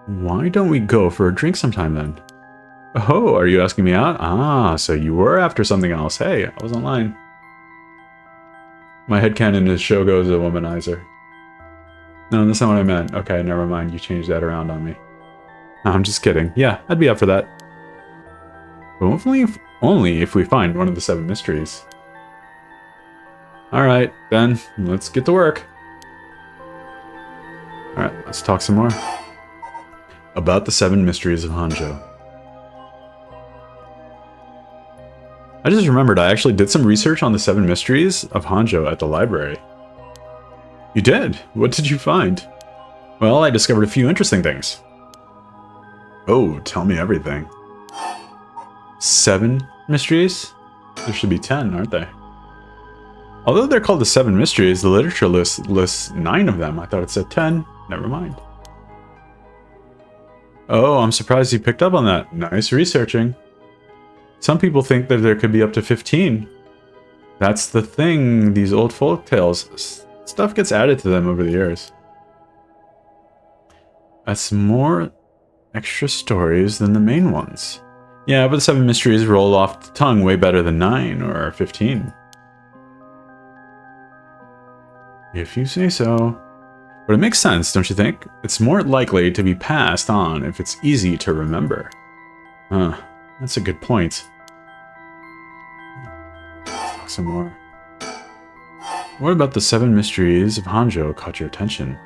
Why don't we go for a drink sometime then? Oh, are you asking me out? Ah, so you were after something else. Hey, I was online. My headcanon is Shogo's a womanizer. No, that's not what I meant. Okay, never mind. You changed that around on me. No, I'm just kidding. Yeah, I'd be up for that. But only if we find one of the 7 mysteries. Alright, then, let's get to work. Alright, let's talk some more. About the 7 mysteries of Hanjo. I just remembered I actually did some research on the 7 mysteries of Hanjo at the library. You did? What did you find? Well, I discovered a few interesting things. Oh, tell me everything. 7 mysteries? There should be 10, aren't they? Although they're called the 7 mysteries, the literature lists 9 of them. I thought it said 10. Never mind. Oh, I'm surprised you picked up on that. Nice researching. Some people think that there could be up to 15. That's the thing, these old folk tales. Stuff gets added to them over the years. That's more extra stories than the main ones. Yeah, but the 7 mysteries roll off the tongue way better than 9 or 15. If you say so. But it makes sense, don't you think? It's more likely to be passed on if it's easy to remember. Huh, that's a good point. Let's talk some more. What about the 7 mysteries of Hanjo caught your attention?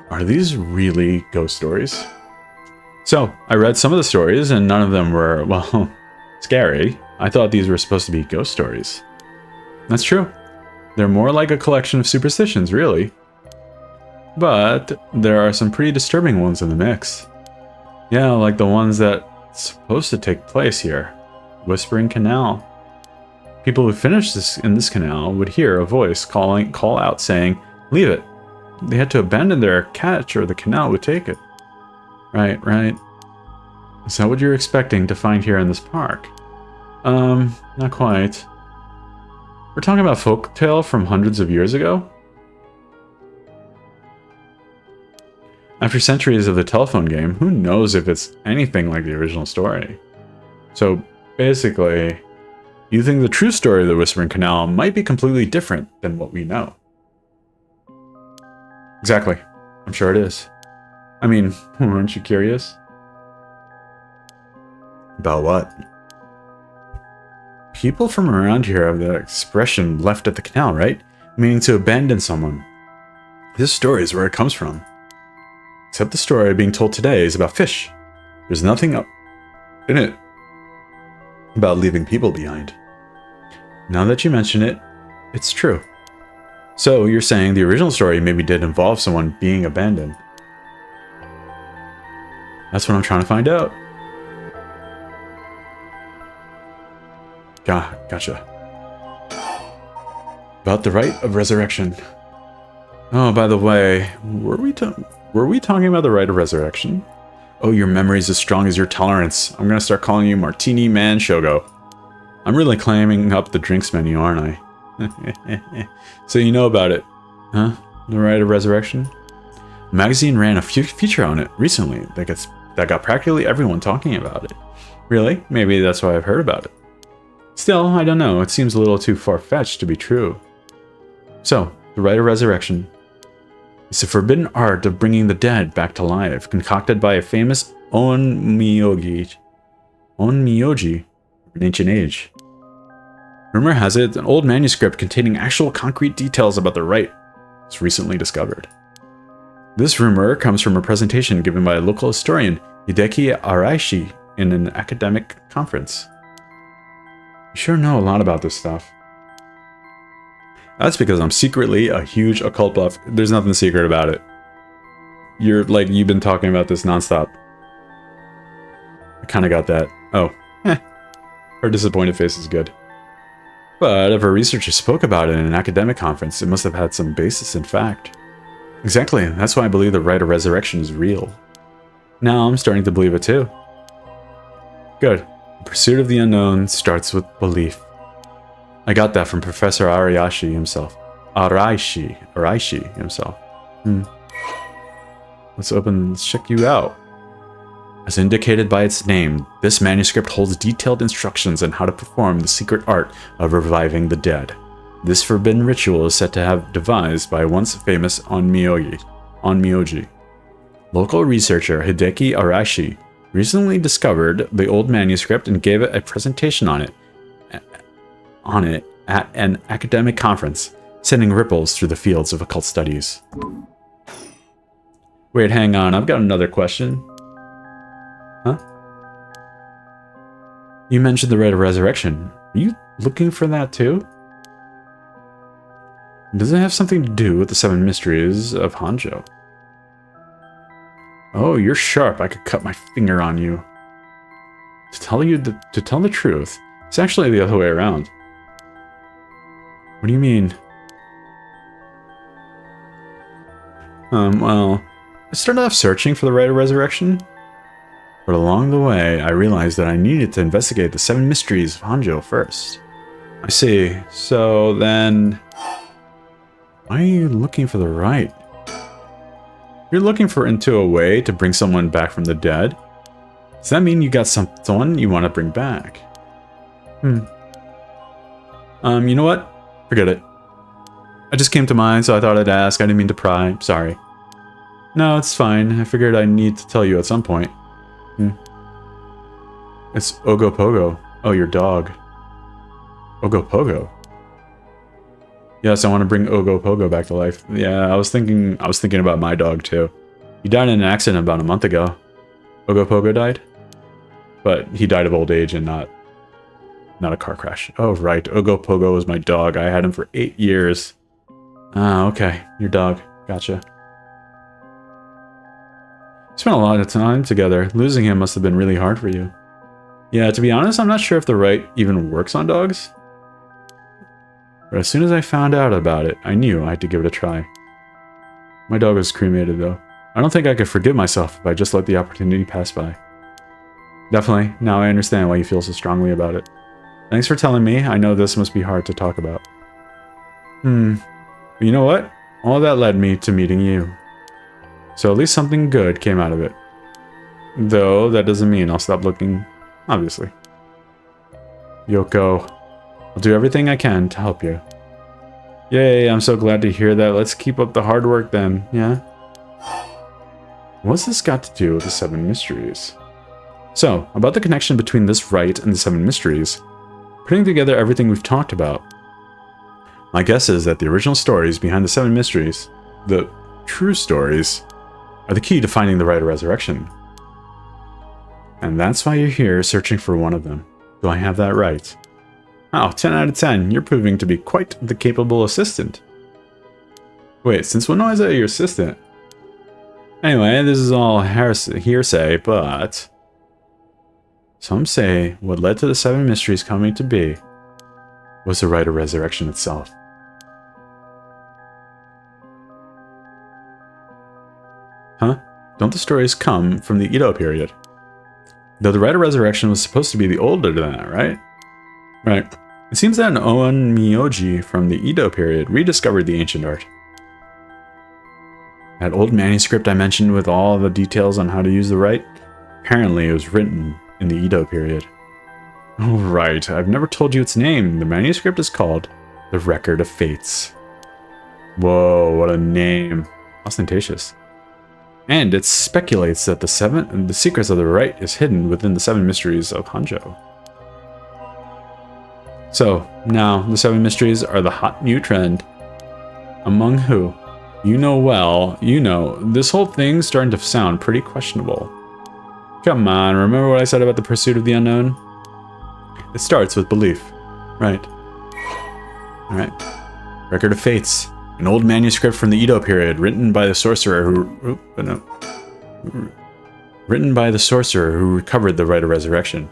Are these really ghost stories? So, I read some of the stories and none of them were, well, scary. I thought these were supposed to be ghost stories. That's true. They're more like a collection of superstitions, really. But there are some pretty disturbing ones in the mix. Yeah, like the ones that's supposed to take place here. Whispering Canal. People who finished in this canal would hear a voice call out saying, "Leave it." They had to abandon their catch or the canal would take it. Right. Is that what you're expecting to find here in this park? Not quite. We're talking about folktale from hundreds of years ago? After centuries of the telephone game, who knows if it's anything like the original story? So, basically, you think the true story of the Whispering Canal might be completely different than what we know. Exactly. I'm sure it is. I mean, aren't you curious? About what? People from around here have the expression "left at the canal," right? Meaning to abandon someone. This story is where it comes from. Except the story being told today is about fish. There's nothing up in it about leaving people behind. Now that you mention it, it's true. So you're saying the original story maybe did involve someone being abandoned. That's what I'm trying to find out. Gotcha. About the rite of resurrection. Oh, by the way, were we talking about the rite of resurrection? Oh, your memory's as strong as your tolerance. I'm gonna start calling you Martini Man Shogo. I'm really claiming up the drinks menu, aren't I? So you know about it, huh? The rite of resurrection? A magazine ran a feature on it recently that got practically everyone talking about it. Really? Maybe that's why I've heard about it. Still, I don't know. It seems a little too far-fetched to be true. So, the rite of resurrection is a forbidden art of bringing the dead back to life, concocted by a famous onmyoji in ancient age. Rumor has it an old manuscript containing actual concrete details about the rite was recently discovered. This rumor comes from a presentation given by a local historian, Hideki Araishi, in an academic conference. You sure know a lot about this stuff. That's because I'm secretly a huge occult buff. There's nothing secret about it. You've been talking about this nonstop. I kind of got that. Oh, her disappointed face is good. But if a researcher spoke about it in an academic conference, it must have had some basis in fact. Exactly, that's why I believe the rite of resurrection is real. Now I'm starting to believe it too. Good. The pursuit of the unknown starts with belief. I got that from Professor Araishi himself. Araishi himself. Let's check you out. As indicated by its name, this manuscript holds detailed instructions on how to perform the secret art of reviving the dead. This forbidden ritual is said to have devised by once famous onmyoji. Local researcher Hideki Araishi recently discovered the old manuscript and gave it a presentation on it at an academic conference, sending ripples through the fields of occult studies. Wait, hang on, I've got another question. Huh? You mentioned the rite of resurrection. Are you looking for that too? Does it have something to do with the 7 mysteries of Hanjo? Oh, you're sharp. I could cut my finger on you. To tell the truth, it's actually the other way around. What do you mean? Well, I started off searching for the rite of resurrection, but along the way, I realized that I needed to investigate the 7 mysteries of Hanjo first. I see. So then, why are you looking for the rite? You're looking into a way to bring someone back from the dead? Does that mean you got someone you want to bring back? You know what? Forget it. I just came to mind, so I thought I'd ask. I didn't mean to pry. Sorry. No, it's fine. I figured I need to tell you at some point. It's Ogopogo. Oh, your dog. Ogopogo. Yes, I want to bring Ogopogo back to life. Yeah, I was thinking about my dog too. He died in an accident about a month ago. Ogopogo died? But he died of old age and not a car crash. Oh, right. Ogopogo was my dog. I had him for 8 years. Ah, okay. Your dog. Gotcha. Spent a lot of time together. Losing him must have been really hard for you. Yeah, to be honest, I'm not sure if the rite even works on dogs. But as soon as I found out about it, I knew I had to give it a try. My dog was cremated, though. I don't think I could forgive myself if I just let the opportunity pass by. Definitely. Now I understand why you feel so strongly about it. Thanks for telling me. I know this must be hard to talk about. But you know what? All that led me to meeting you. So at least something good came out of it. Though, that doesn't mean I'll stop looking, obviously. Yoko, I'll do everything I can to help you. Yay, I'm so glad to hear that. Let's keep up the hard work then, yeah? What's this got to do with the 7 mysteries? So, about the connection between this rite and the 7 mysteries, putting together everything we've talked about, my guess is that the original stories behind the 7 mysteries, the true stories, are the key to finding the rite of resurrection. And that's why you're here searching for one of them. Do I have that right? Oh, 10 out of 10. You're proving to be quite the capable assistant. Wait, since when was I your assistant? Anyway, this is all hearsay, but some say what led to the 7 mysteries coming to be was the rite of resurrection itself. Huh? Don't the stories come from the Edo period? Though the rite of resurrection was supposed to be the older than that, right? Right. It seems that an Oon Myoji from the Edo period rediscovered the ancient art. That old manuscript I mentioned with all the details on how to use the rite, apparently it was written in the Edo period. Oh, right. I've never told you its name. The manuscript is called The Record of Fates. Whoa, what a name. Ostentatious. And it speculates that the secrets of the rite is hidden within the 7 mysteries of Hanjo. So, now, the 7 mysteries are the hot new trend. Among who? You know well, this whole thing's starting to sound pretty questionable. Come on, remember what I said about the pursuit of the unknown? It starts with belief. Right. Alright. Record of Fates. An old manuscript from the Edo period, written by the sorcerer who recovered the rite of resurrection.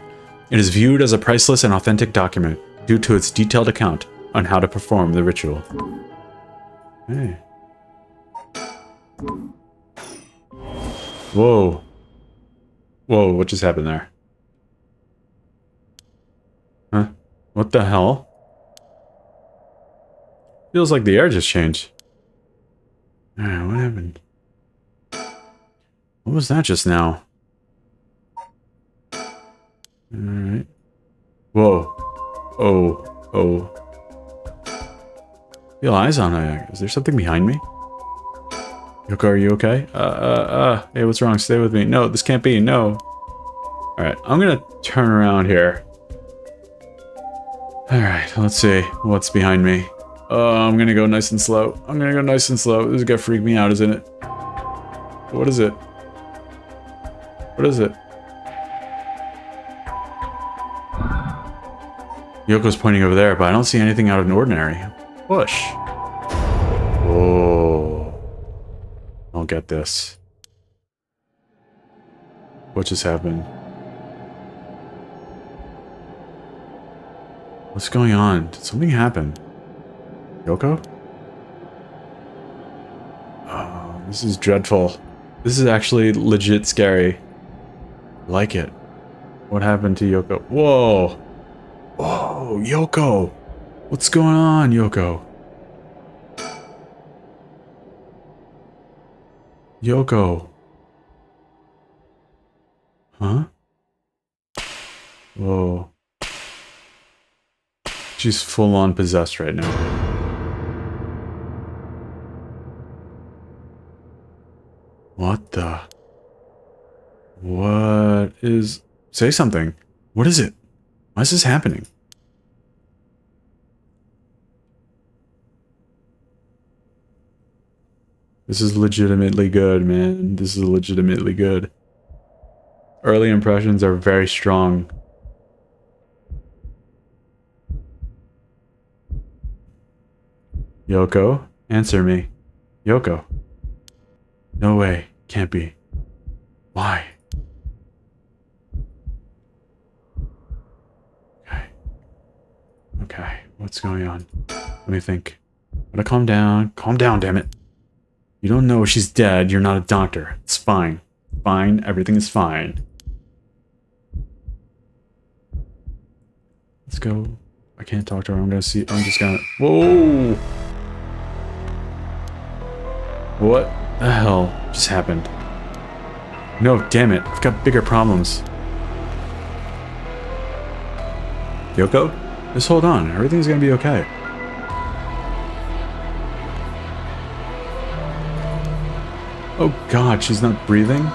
It is viewed as a priceless and authentic document due to its detailed account on how to perform the ritual. Hey. Whoa. Whoa, what just happened there? Huh? What the hell? Feels like the air just changed. Alright, what happened? What was that just now? Alright. Whoa. Oh. Feel eyes on me. Is there something behind me? Yoko, are you okay? Hey, what's wrong? Stay with me. No, this can't be. No. Alright, I'm gonna turn around here. Alright, let's see what's behind me. I'm gonna go nice and slow. This is gonna freak me out, isn't it? What is it? What is it? Yoko's pointing over there, but I don't see anything out of the ordinary. Push. Oh. I'll get this. What just happened? What's going on? Did something happen? Yoko? Oh, this is dreadful. This is actually legit scary. I like it. What happened to Yoko? Whoa! Whoa, Yoko! What's going on, Yoko? Yoko. Huh? Whoa. She's full on possessed right now. What the? What is... Say something. What is it? Why is this happening? This is legitimately good, man. This is legitimately good. Early impressions are very strong. Yoko, answer me. Yoko. No way. Can't be. Why? Okay. Okay. What's going on? Let me think. Gotta calm down. Calm down, damn it. You don't know she's dead. You're not a doctor. It's fine. Fine. Everything is fine. Let's go. I can't talk to her. I'm just gonna... Whoa! What the hell just happened? No, damn it. I've got bigger problems. Yoko? Just hold on. Everything's gonna be okay. Oh god, she's not breathing?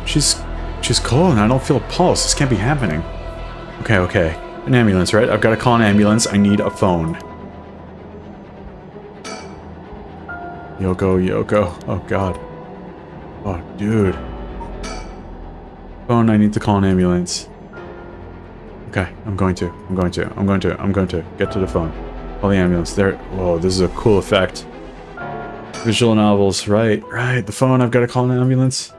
She's cold and I don't feel a pulse. This can't be happening. Okay. An ambulance, right? I've got to call an ambulance. I need a phone. Yoko. Oh god. Oh, dude. Phone, I need to call an ambulance. Okay, I'm going to get to the phone. Call the ambulance. There. Whoa, this is a cool effect. Visual novels, right. The phone, I've got to call an ambulance.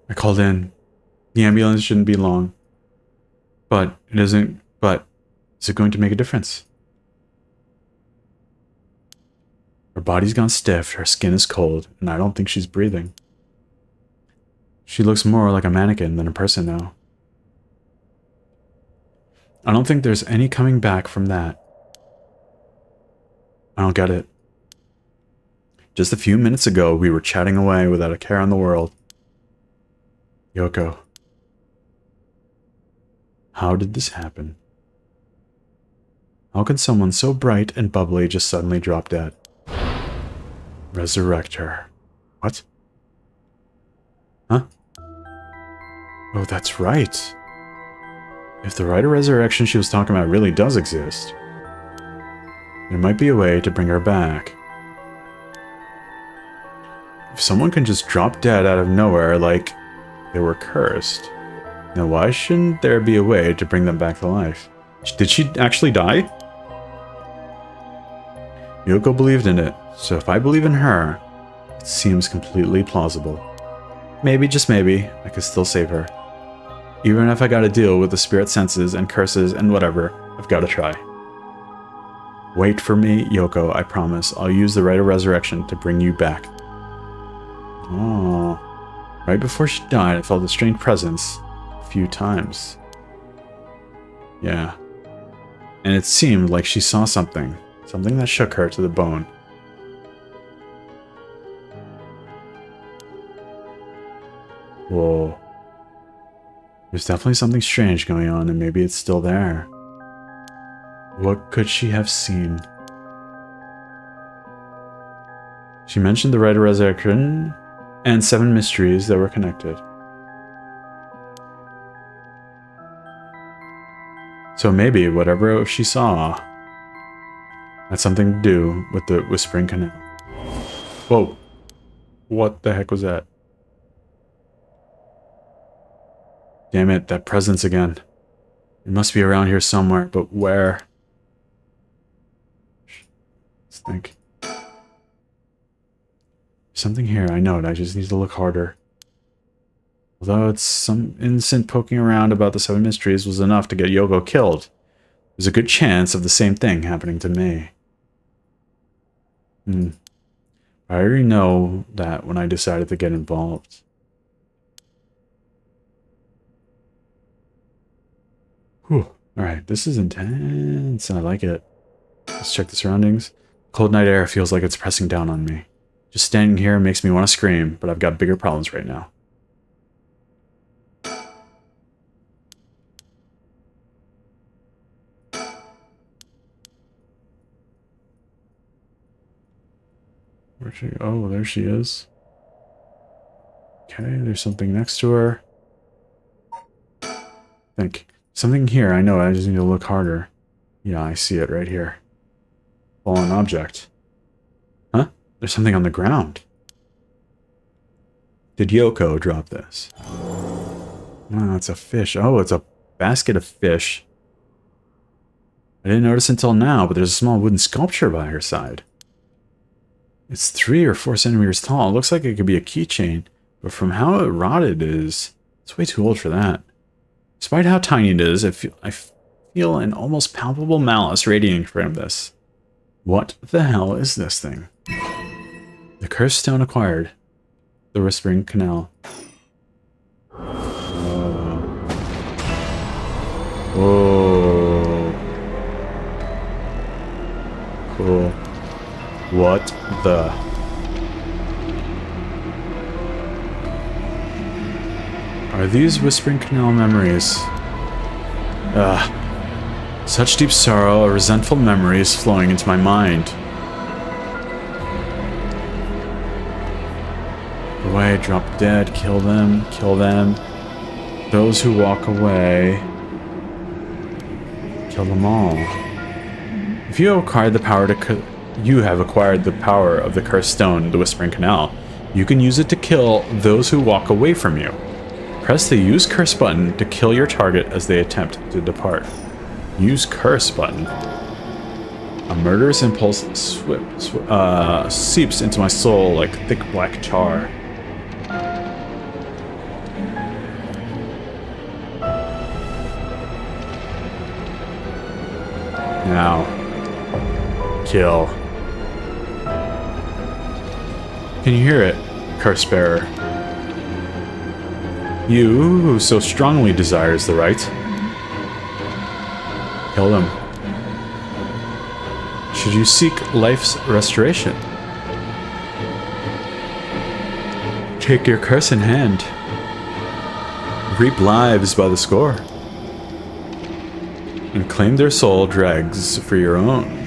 I called in. The ambulance shouldn't be long. But it isn't. But is it going to make a difference? Her body's gone stiff, her skin is cold, and I don't think she's breathing. She looks more like a mannequin than a person now. I don't think there's any coming back from that. I don't get it. Just a few minutes ago, we were chatting away without a care in the world. Yoko. How did this happen? How could someone so bright and bubbly just suddenly drop dead? Resurrect her. What? Huh? Oh, that's right. If the rite of resurrection she was talking about really does exist, there might be a way to bring her back. If someone can just drop dead out of nowhere like they were cursed, then why shouldn't there be a way to bring them back to life? Did she actually die? Yoko believed in it, so if I believe in her, it seems completely plausible. Maybe, just maybe, I could still save her. Even if I gotta deal with the spirit senses and curses and whatever, I've gotta try. Wait for me, Yoko, I promise. I'll use the rite of resurrection to bring you back. Oh. Right before she died, I felt a strange presence a few times. Yeah. And it seemed like she saw something. Something that shook her to the bone. Whoa. There's definitely something strange going on, and maybe it's still there. What could she have seen? She mentioned the rite of resurrection and 7 mysteries that were connected. So maybe whatever she saw had something to do with the Whispering Canal. Whoa. What the heck was that? Damn it, that presence again. It must be around here somewhere, but where? Let's think. Something here, I know it, I just need to look harder. Although it's some innocent poking around about the 7 mysteries was enough to get Yoko killed, there's a good chance of the same thing happening to me. I already know that when I decided to get involved. Whew. Alright, this is intense, and I like it. Let's check the surroundings. Cold night air feels like it's pressing down on me. Just standing here makes me want to scream, but I've got bigger problems right now. Where'd she... Oh, there she is. Okay, there's something next to her. think. Something here, I know, I just need to look harder. Yeah, I see it right here. Fallen object. Huh? There's something on the ground. Did Yoko drop this? Oh, it's a fish. Oh, it's a basket of fish. I didn't notice until now, but there's a small wooden sculpture by her side. It's 3 or 4 centimeters tall. It looks like it could be a keychain, but from how it rotted is, it's way too old for that. Despite how tiny it is, I feel an almost palpable malice radiating from this. What the hell is this thing? The cursed stone acquired. The Whispering Canal. Whoa. Cool. What the... Are these Whispering Canal memories? Such deep sorrow, a resentful memory is flowing into my mind. Away, drop dead, kill them, kill them. Those who walk away, kill them all. If you have acquired the power of the cursed stone, the Whispering Canal, you can use it to kill those who walk away from you. Press the Use Curse button to kill your target as they attempt to depart. Use Curse button. A murderous impulse seeps into my soul like thick black char. Now, kill. Can you hear it, Curse Bearer? You, who so strongly desires the right, kill them. Should you seek life's restoration, take your curse in hand. Reap lives by the score. And claim their soul dregs for your own.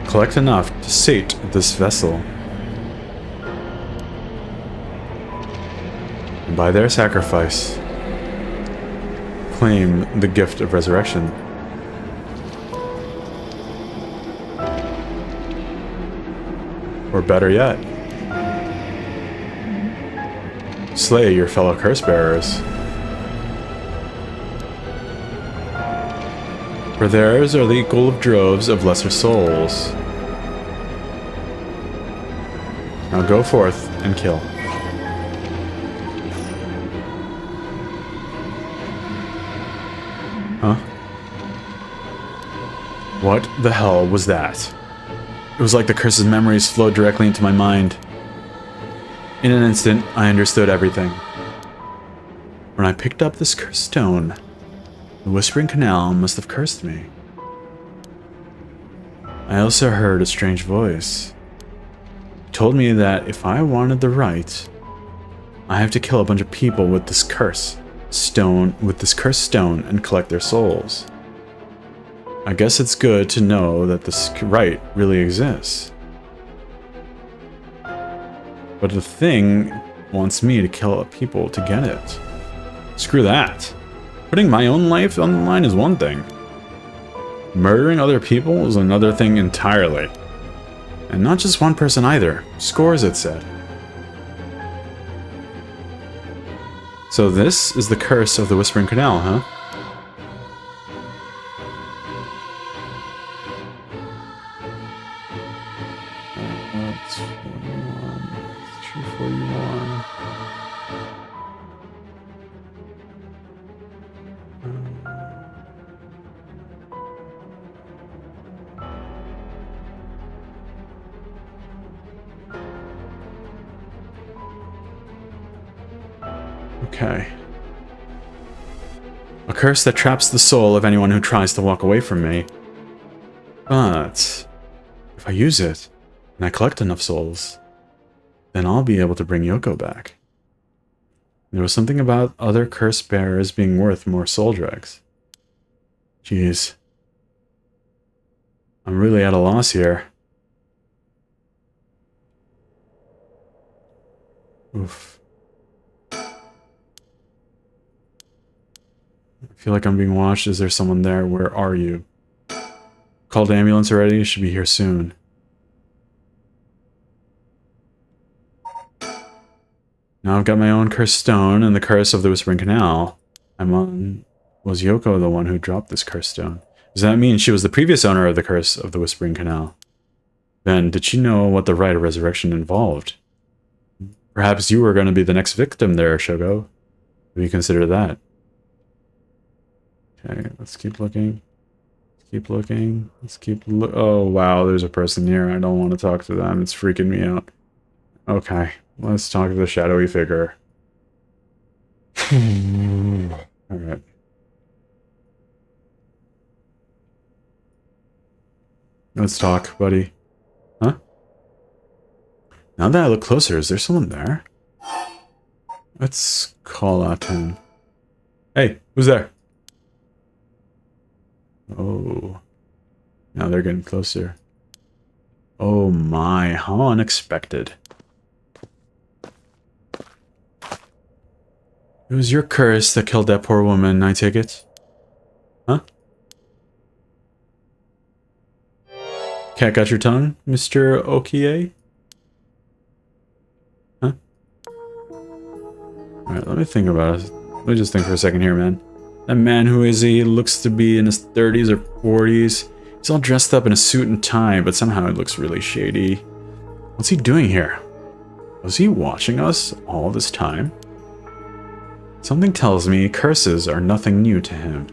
Collect enough to sate this vessel. And by their sacrifice, claim the gift of resurrection. Or better yet, slay your fellow curse bearers. For theirs are the equal of droves of lesser souls. Now go forth and kill. Huh? What the hell was that? It was like the curse's memories flowed directly into my mind. In an instant, I understood everything. When I picked up this cursed stone, the Whispering Canal must have cursed me. I also heard a strange voice. It told me that if I wanted the right, I have to kill a bunch of people with this cursed stone and collect their souls. I guess it's good to know that this right really exists. But the thing wants me to kill people to get it. Screw that. Putting my own life on the line is one thing. Murdering other people is another thing entirely. And not just one person either. Scores, it said. So this is the curse of the Whispering Canal, huh? That's 41. 241. Okay. A curse that traps the soul of anyone who tries to walk away from me. But if I use it, and I collect enough souls, then I'll be able to bring Yoko back. There was something about other curse bearers being worth more soul dregs. Jeez. I'm really at a loss here. Oof. feel like I'm being watched. Is there someone there? Where are you? Called ambulance already? Should be here soon. Now I've got my own cursed stone and the curse of the Whispering Canal. Was Yoko the one who dropped this cursed stone? Does that mean she was the previous owner of the curse of the Whispering Canal? Then, did she know what the rite of resurrection involved? Perhaps you were going to be the next victim there, Shogo. Have you considered that? Okay, let's keep looking. Keep looking. Oh, wow, there's a person here. I don't want to talk to them. It's freaking me out. Okay, let's talk to the shadowy figure. Alright. Let's talk, buddy. Huh? Now that I look closer, is there someone there? Let's call out to him. Hey, who's there? Oh. Now they're getting closer. Oh my, how unexpected. It was your curse that killed that poor woman, I take it? Huh? Cat got your tongue, Mr. Okie? Huh? Alright, let me think about it. Let me just think for a second here, man. That man, who is he? Looks to be in his 30s or 40s. He's all dressed up in a suit and tie, but somehow it looks really shady. What's he doing here? Was he watching us all this time? Something tells me curses are nothing new to him.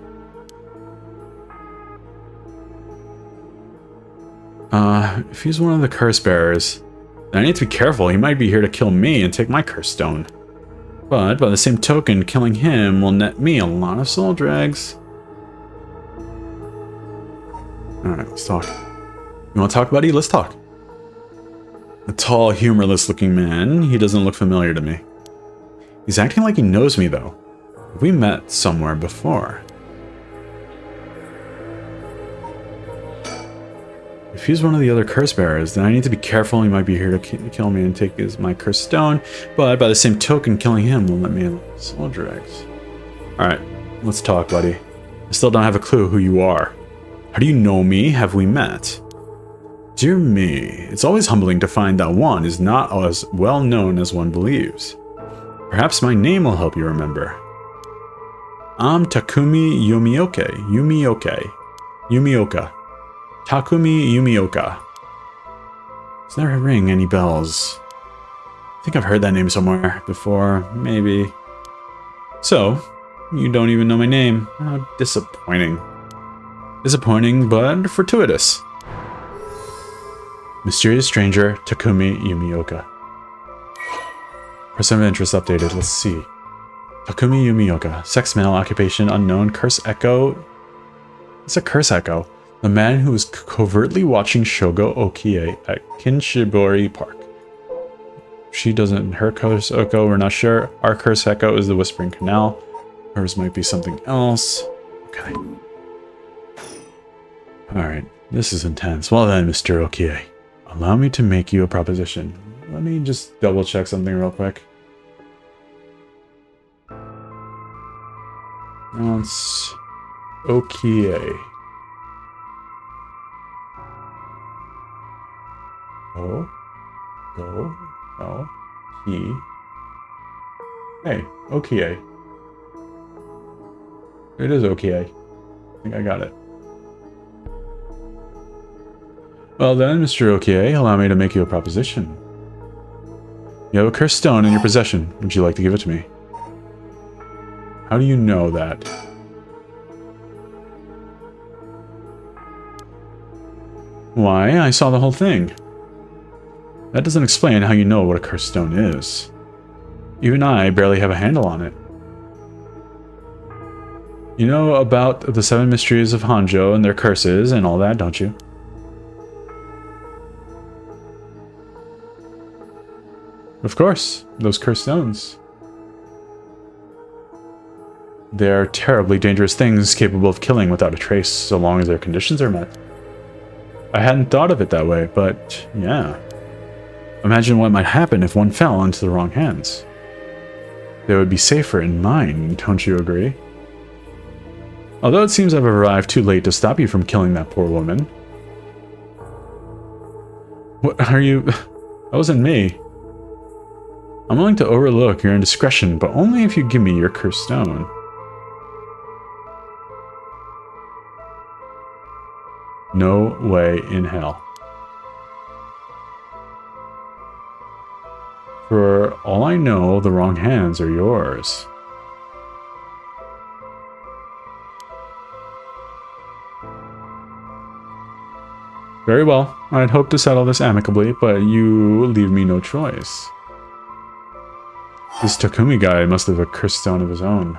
If he's one of the curse bearers, then I need to be careful. He might be here to kill me and take my curse stone. But by the same token, killing him will net me a lot of soul drags. Alright, let's talk. You want to talk, buddy? Let's talk. A tall, humorless looking man. He doesn't look familiar to me. He's acting like he knows me, though. We met somewhere before. If he's one of the other curse bearers, then I need to be careful. He might be here to kill me and take my cursed stone, but by the same token, killing him will let me in soul drags. Alright, let's talk, buddy. I still don't have a clue who you are. How do you know me? Have we met? Dear me, it's always humbling to find that one is not as well known as one believes. Perhaps my name will help you remember. I'm Takumi Yumioka. Takumi Yumioka. Does that ring any bells? I think I've heard that name somewhere before, maybe. So, you don't even know my name. How disappointing. Disappointing, but fortuitous. Mysterious stranger, Takumi Yumioka. Person of interest updated, let's see. Takumi Yumioka, sex male, occupation unknown, curse echo. What's a curse echo? The man who was covertly watching Shogo Okie at Kinshibori Park. Her curse echo, we're not sure. Our curse echo is the Whispering Canal. Hers might be something else. Okay. Alright, this is intense. Well then, Mr. Okie, allow me to make you a proposition. Let me just double check something real quick. It's Okie. Hey, Okie. It is Okie. I think I got it. Well then, Mr. Okie, allow me to make you a proposition. You have a cursed stone in your possession. Would you like to give it to me? How do you know that? Why, I saw the whole thing. That doesn't explain how you know what a cursed stone is. Even I barely have a handle on it. You know about the 7 mysteries of Hanjo and their curses and all that, don't you? Of course, those cursed stones. They're terribly dangerous things capable of killing without a trace, so long as their conditions are met. I hadn't thought of it that way, but yeah. Imagine what might happen if one fell into the wrong hands. They would be safer in mine, don't you agree? Although it seems I've arrived too late to stop you from killing that poor woman. What are you... That wasn't me. I'm willing to overlook your indiscretion, but only if you give me your cursed stone. No way in hell. For all I know, the wrong hands are yours. Very well. I'd hoped to settle this amicably, but you leave me no choice. This Takumi guy must have a cursed stone of his own.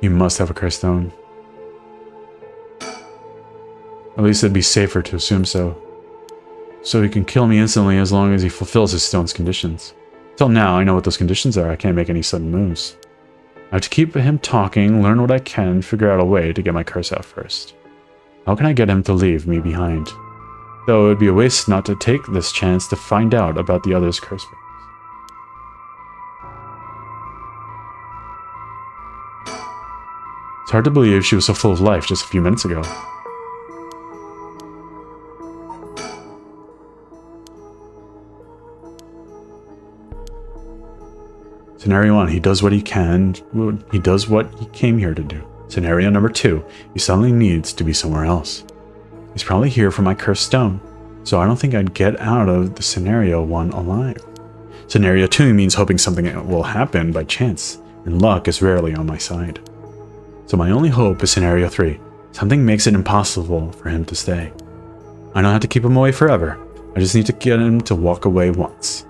He must have a cursed stone. At least it'd be safer to assume so. So he can kill me instantly as long as he fulfills his stone's conditions. Till now, I know what those conditions are. I can't make any sudden moves. I have to keep him talking, learn what I can, figure out a way to get my curse out first. How can I get him to leave me behind? Though it would be a waste not to take this chance to find out about the other's curse. It's hard to believe she was so full of life just a few minutes ago. Scenario 1, he does what he can. He does what he came here to do. Scenario number 2, he suddenly needs to be somewhere else. He's probably here for my cursed stone, so I don't think I'd get out of the scenario 1 alive. Scenario 2 means hoping something will happen by chance, and luck is rarely on my side. So my only hope is scenario 3. Something makes it impossible for him to stay. I don't have to keep him away forever. I just need to get him to walk away once.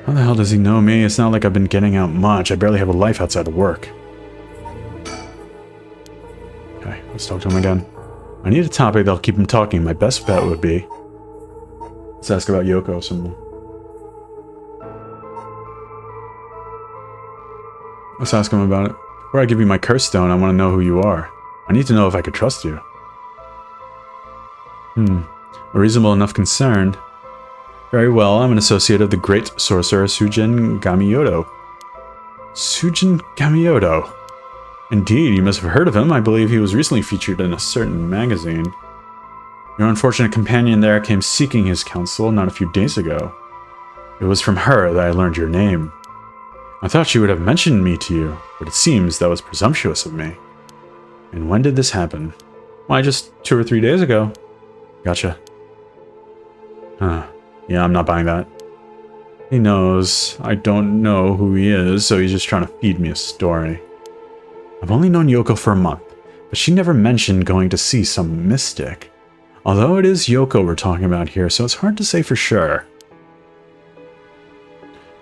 How the hell does he know me? It's not like I've been getting out much. I barely have a life outside of work. Okay, let's talk to him again. I need a topic that'll keep him talking. My best bet would be... Let's ask about Yoko some more. Let's ask him about it. Before I give you my curse stone, I want to know who you are. I need to know if I could trust you. A reasonable enough concern. Very well, I'm an associate of the great sorcerer Sujin Gamioto. Sujin Gamioto. Indeed, you must have heard of him. I believe he was recently featured in a certain magazine. Your unfortunate companion there came seeking his counsel not a few days ago. It was from her that I learned your name. I thought she would have mentioned me to you, but it seems that was presumptuous of me. And when did this happen? Why, just 2 or 3 days ago. Gotcha. Huh. Yeah, I'm not buying that. He knows I don't know who he is, so he's just trying to feed me a story. I've only known Yoko for a month, but she never mentioned going to see some mystic. Although it is Yoko we're talking about here, so it's hard to say for sure.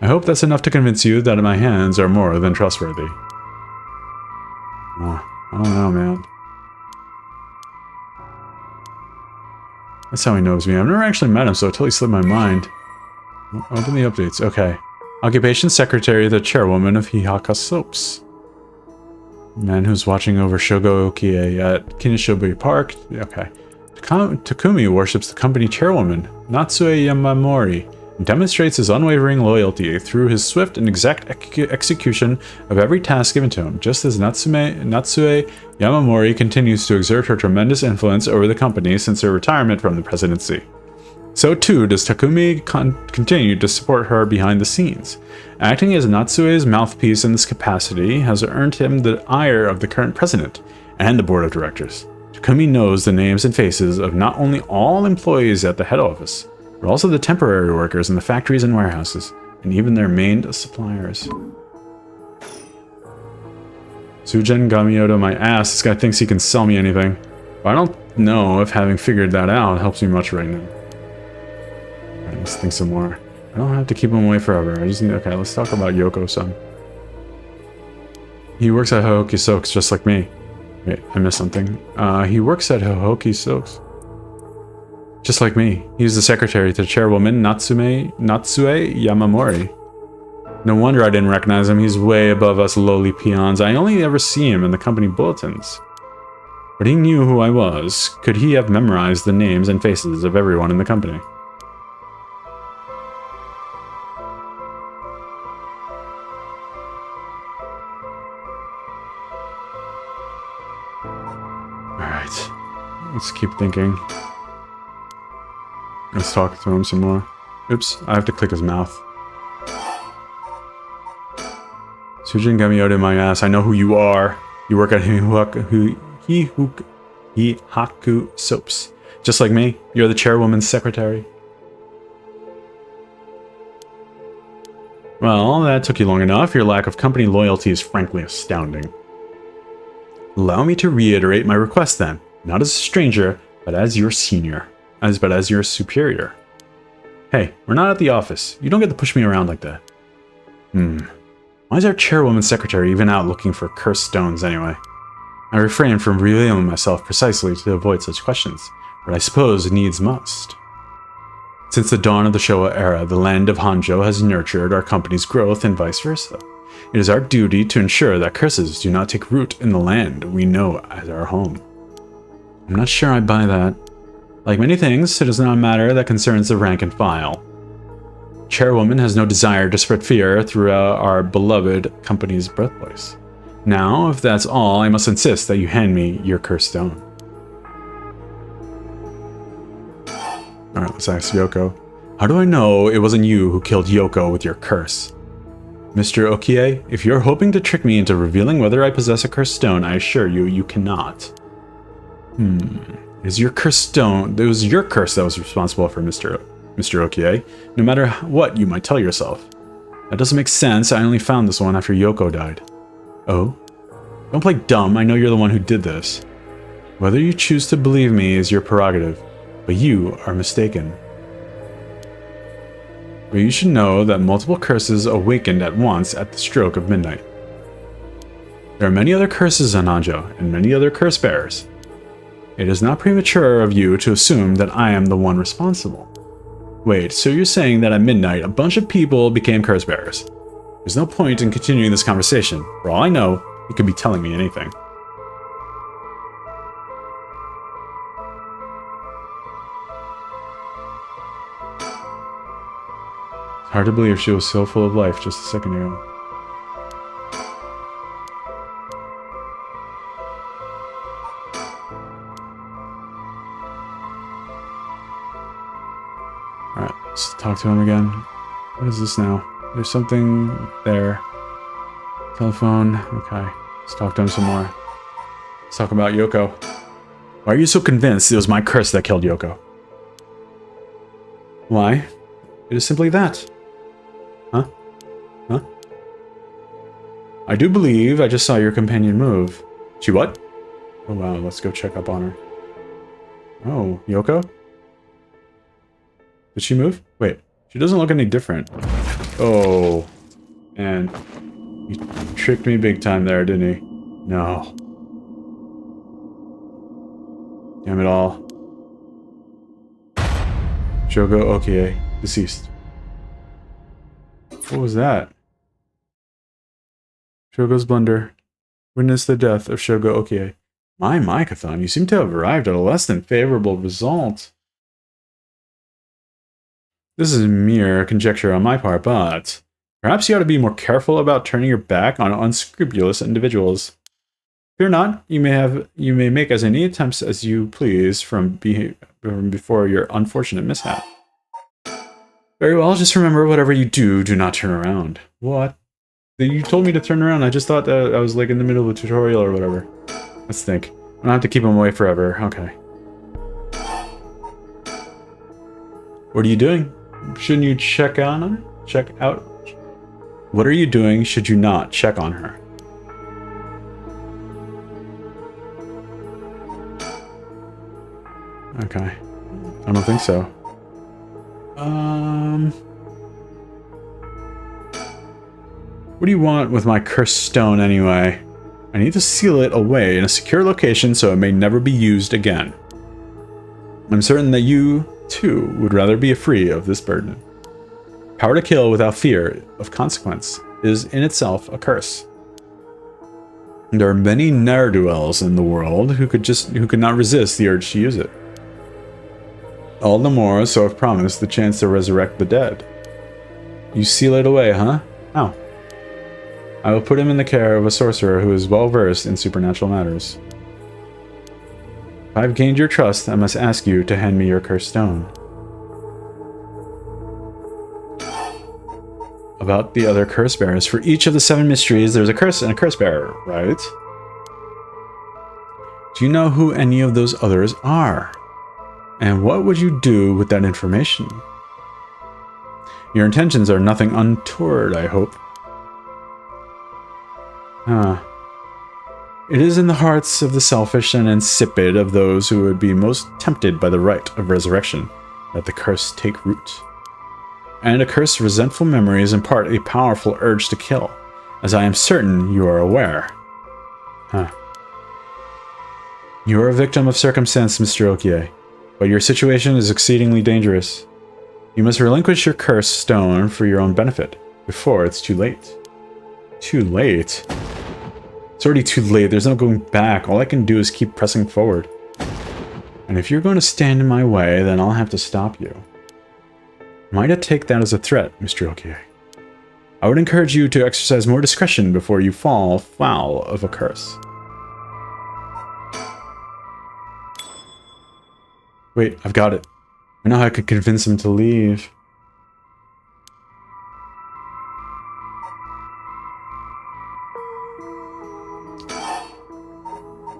I hope that's enough to convince you that my hands are more than trustworthy. I don't know, man. That's how he knows me. I've never actually met him, so it totally slipped my mind. Open the updates. Okay. Occupation Secretary, the chairwoman of Hihaka Soaps. Man who's watching over Shogo Okie at Kinishobu Park. Okay. Takumi worships the company chairwoman, Natsue Yamamori, and demonstrates his unwavering loyalty through his swift and exact execution of every task given to him, just as Natsue Yamamori continues to exert her tremendous influence over the company since her retirement from the presidency. So too does Takumi continue to support her behind the scenes. Acting as Natsue's mouthpiece in this capacity has earned him the ire of the current president and the board of directors. Takumi knows the names and faces of not only all employees at the head office, but also the temporary workers in the factories and warehouses, and even their main suppliers. Sujin Gamioto, my ass. This guy thinks he can sell me anything. But I don't know if having figured that out helps me much right now. Alright, let's think some more. I don't have to keep him away forever. I just need... Okay, let's talk about Yoko-san. He works at Hohoki Silks just like me. Wait, I missed something. He works at Hohoki Silks. Just like me. He's the secretary to chairwoman Natsue Yamamori. No wonder I didn't recognize him. He's way above us lowly peons. I only ever see him in the company bulletins. But he knew who I was. Could he have memorized the names and faces of everyone in the company? Alright. Let's keep thinking. Let's talk to him some more. Oops, I have to click his mouth. Sujin got me out in my ass. I know who you are. You work at Hihaku Soaps. Just like me, you're the chairwoman's secretary. Well, that took you long enough. Your lack of company loyalty is frankly astounding. Allow me to reiterate my request then. Not as a stranger, but as your senior. As your superior. Hey, we're not at the office. You don't get to push me around like that. Why is our chairwoman's secretary even out looking for cursed stones anyway? I refrain from revealing myself precisely to avoid such questions, but I suppose needs must. Since the dawn of the Showa era, the land of Hanjo has nurtured our company's growth and vice versa. It is our duty to ensure that curses do not take root in the land we know as our home. I'm not sure I buy that. Like many things, it is not a matter that concerns the rank and file. Chairwoman has no desire to spread fear throughout our beloved company's birthplace. Now, if that's all, I must insist that you hand me your cursed stone. Alright, let's ask Yoko. How do I know it wasn't you who killed Yoko with your curse? Mr. Okie, if you're hoping to trick me into revealing whether I possess a cursed stone, I assure you, you cannot. It was your cursed stone. It was your curse that was responsible for Mr. Okie. No matter what you might tell yourself. That doesn't make sense. I only found this one after Yoko died. Oh? Don't play dumb. I know you're the one who did this. Whether you choose to believe me is your prerogative, but you are mistaken. But you should know that multiple curses awakened at once at the stroke of midnight. There are many other curses on Hanjo, and many other curse bearers. It is not premature of you to assume that I am the one responsible. Wait, so you're saying that at midnight a bunch of people became curse bearers? There's no point in continuing this conversation. For all I know, you could be telling me anything. It's hard to believe she was so full of life just a second ago. Alright, let's talk to him again. What is this now? There's something there. Telephone. Okay. Let's talk to him some more. Let's talk about Yoko. Why are you so convinced it was my curse that killed Yoko? Why? It is simply that. Huh? Huh? I do believe I just saw your companion move. She what? Oh wow, let's go check up on her. Oh, Yoko? Did she move? Wait, she doesn't look any different. Oh, and he tricked me big time there, didn't he? No. Damn it all. Shogo Okie, deceased. What was that? Shogo's blunder. Witness the death of Shogo Okie. My Mikathon, you seem to have arrived at a less than favorable result. This is mere conjecture on my part, but perhaps you ought to be more careful about turning your back on unscrupulous individuals. Fear not, you may make as many attempts as you please from before your unfortunate mishap. Very well, just remember, whatever you do, do not turn around. What? You told me to turn around. I just thought that I was like in the middle of a tutorial or whatever. Let's think. I don't have to keep him away forever. Okay. What are you doing? Shouldn't you check on him? Check out? What are you doing should you not check on her? Okay. I don't think so. What do you want with my cursed stone anyway? I need to seal it away in a secure location so it may never be used again. I'm certain that you, too, would rather be free of this burden. Power to kill without fear of consequence is in itself a curse. There are many ne'er-do-wells in the world who could not resist the urge to use it. All the more so I've promised the chance to resurrect the dead. You seal it away, huh? How? I will put him in the care of a sorcerer who is well versed in supernatural matters. If I've gained your trust, I must ask you to hand me your cursed stone. About the other curse bearers. For each of the 7 mysteries, there's a curse and a curse bearer, right? Do you know who any of those others are? And what would you do with that information? Your intentions are nothing untoward, I hope. It is in the hearts of the selfish and insipid of those who would be most tempted by the rite of resurrection that the curse take root. And a curse resentful memories impart a powerful urge to kill, as I am certain you are aware. You are a victim of circumstance, Mr. Okie, but your situation is exceedingly dangerous. You must relinquish your cursed stone for your own benefit, before it's too late. Too late? It's already too late, there's no going back. All I can do is keep pressing forward. And if you're going to stand in my way, then I'll have to stop you. Might I take that as a threat, Mr. Okie? I would encourage you to exercise more discretion before you fall foul of a curse. Wait, I've got it. I know how I could convince him to leave.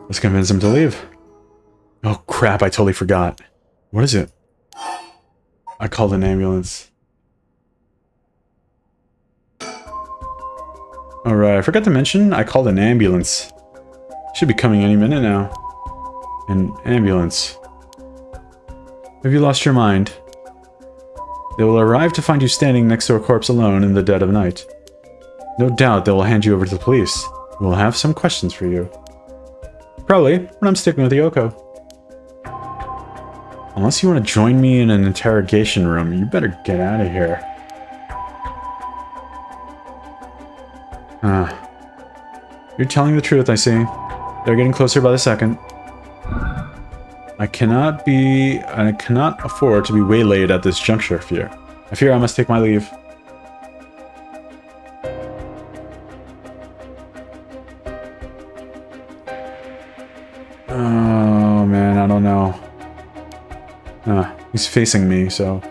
Let's convince him to leave. Oh crap, I totally forgot. What is it? I called an ambulance. Alright, I forgot to mention, I called an ambulance. Should be coming any minute now. An ambulance. Have you lost your mind? They will arrive to find you standing next to a corpse alone in the dead of night. No doubt they will hand you over to the police, who will have some questions for you. Probably, but I'm sticking with Yoko. Unless you want to join me in an interrogation room, you better get out of here. You're telling the truth, I see. They're getting closer by the second. I cannot afford to be waylaid at this juncture, I fear I must take my leave. Oh man, I don't know. He's facing me, so...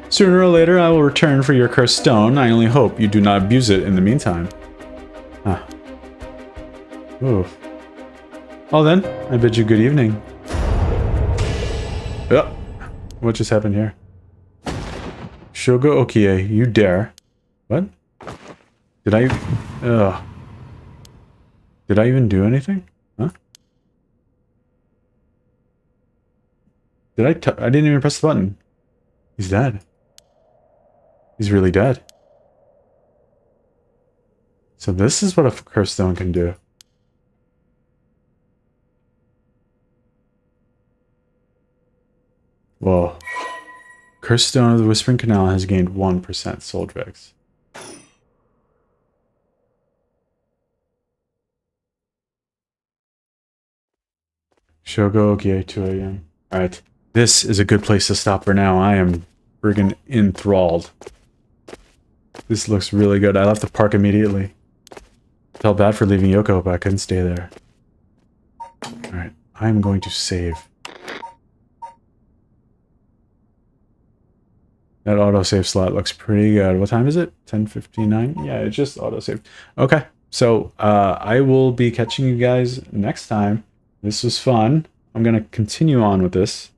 Sooner or later I will return for your cursed stone. I only hope you do not abuse it in the meantime. Ooh. Well then, I bid you good evening. Oh, what just happened here? Shogo Okie, you dare. What? Did I... Did I even do anything? Huh? I didn't even press the button. He's dead. He's really dead. So this is what a cursed stone can do. Whoa. Cursed Stone of the Whispering Canal has gained 1% soul dregs. Shogo Okie, 2 AM. Alright. This is a good place to stop for now. I am friggin' enthralled. This looks really good. I left the park immediately. Felt bad for leaving Yoko, but I couldn't stay there. Alright. I'm going to save. That autosave slot looks pretty good. What time is it? 10:59? Yeah, it just autosaved. Okay, so I will be catching you guys next time. This was fun. I'm going to continue on with this.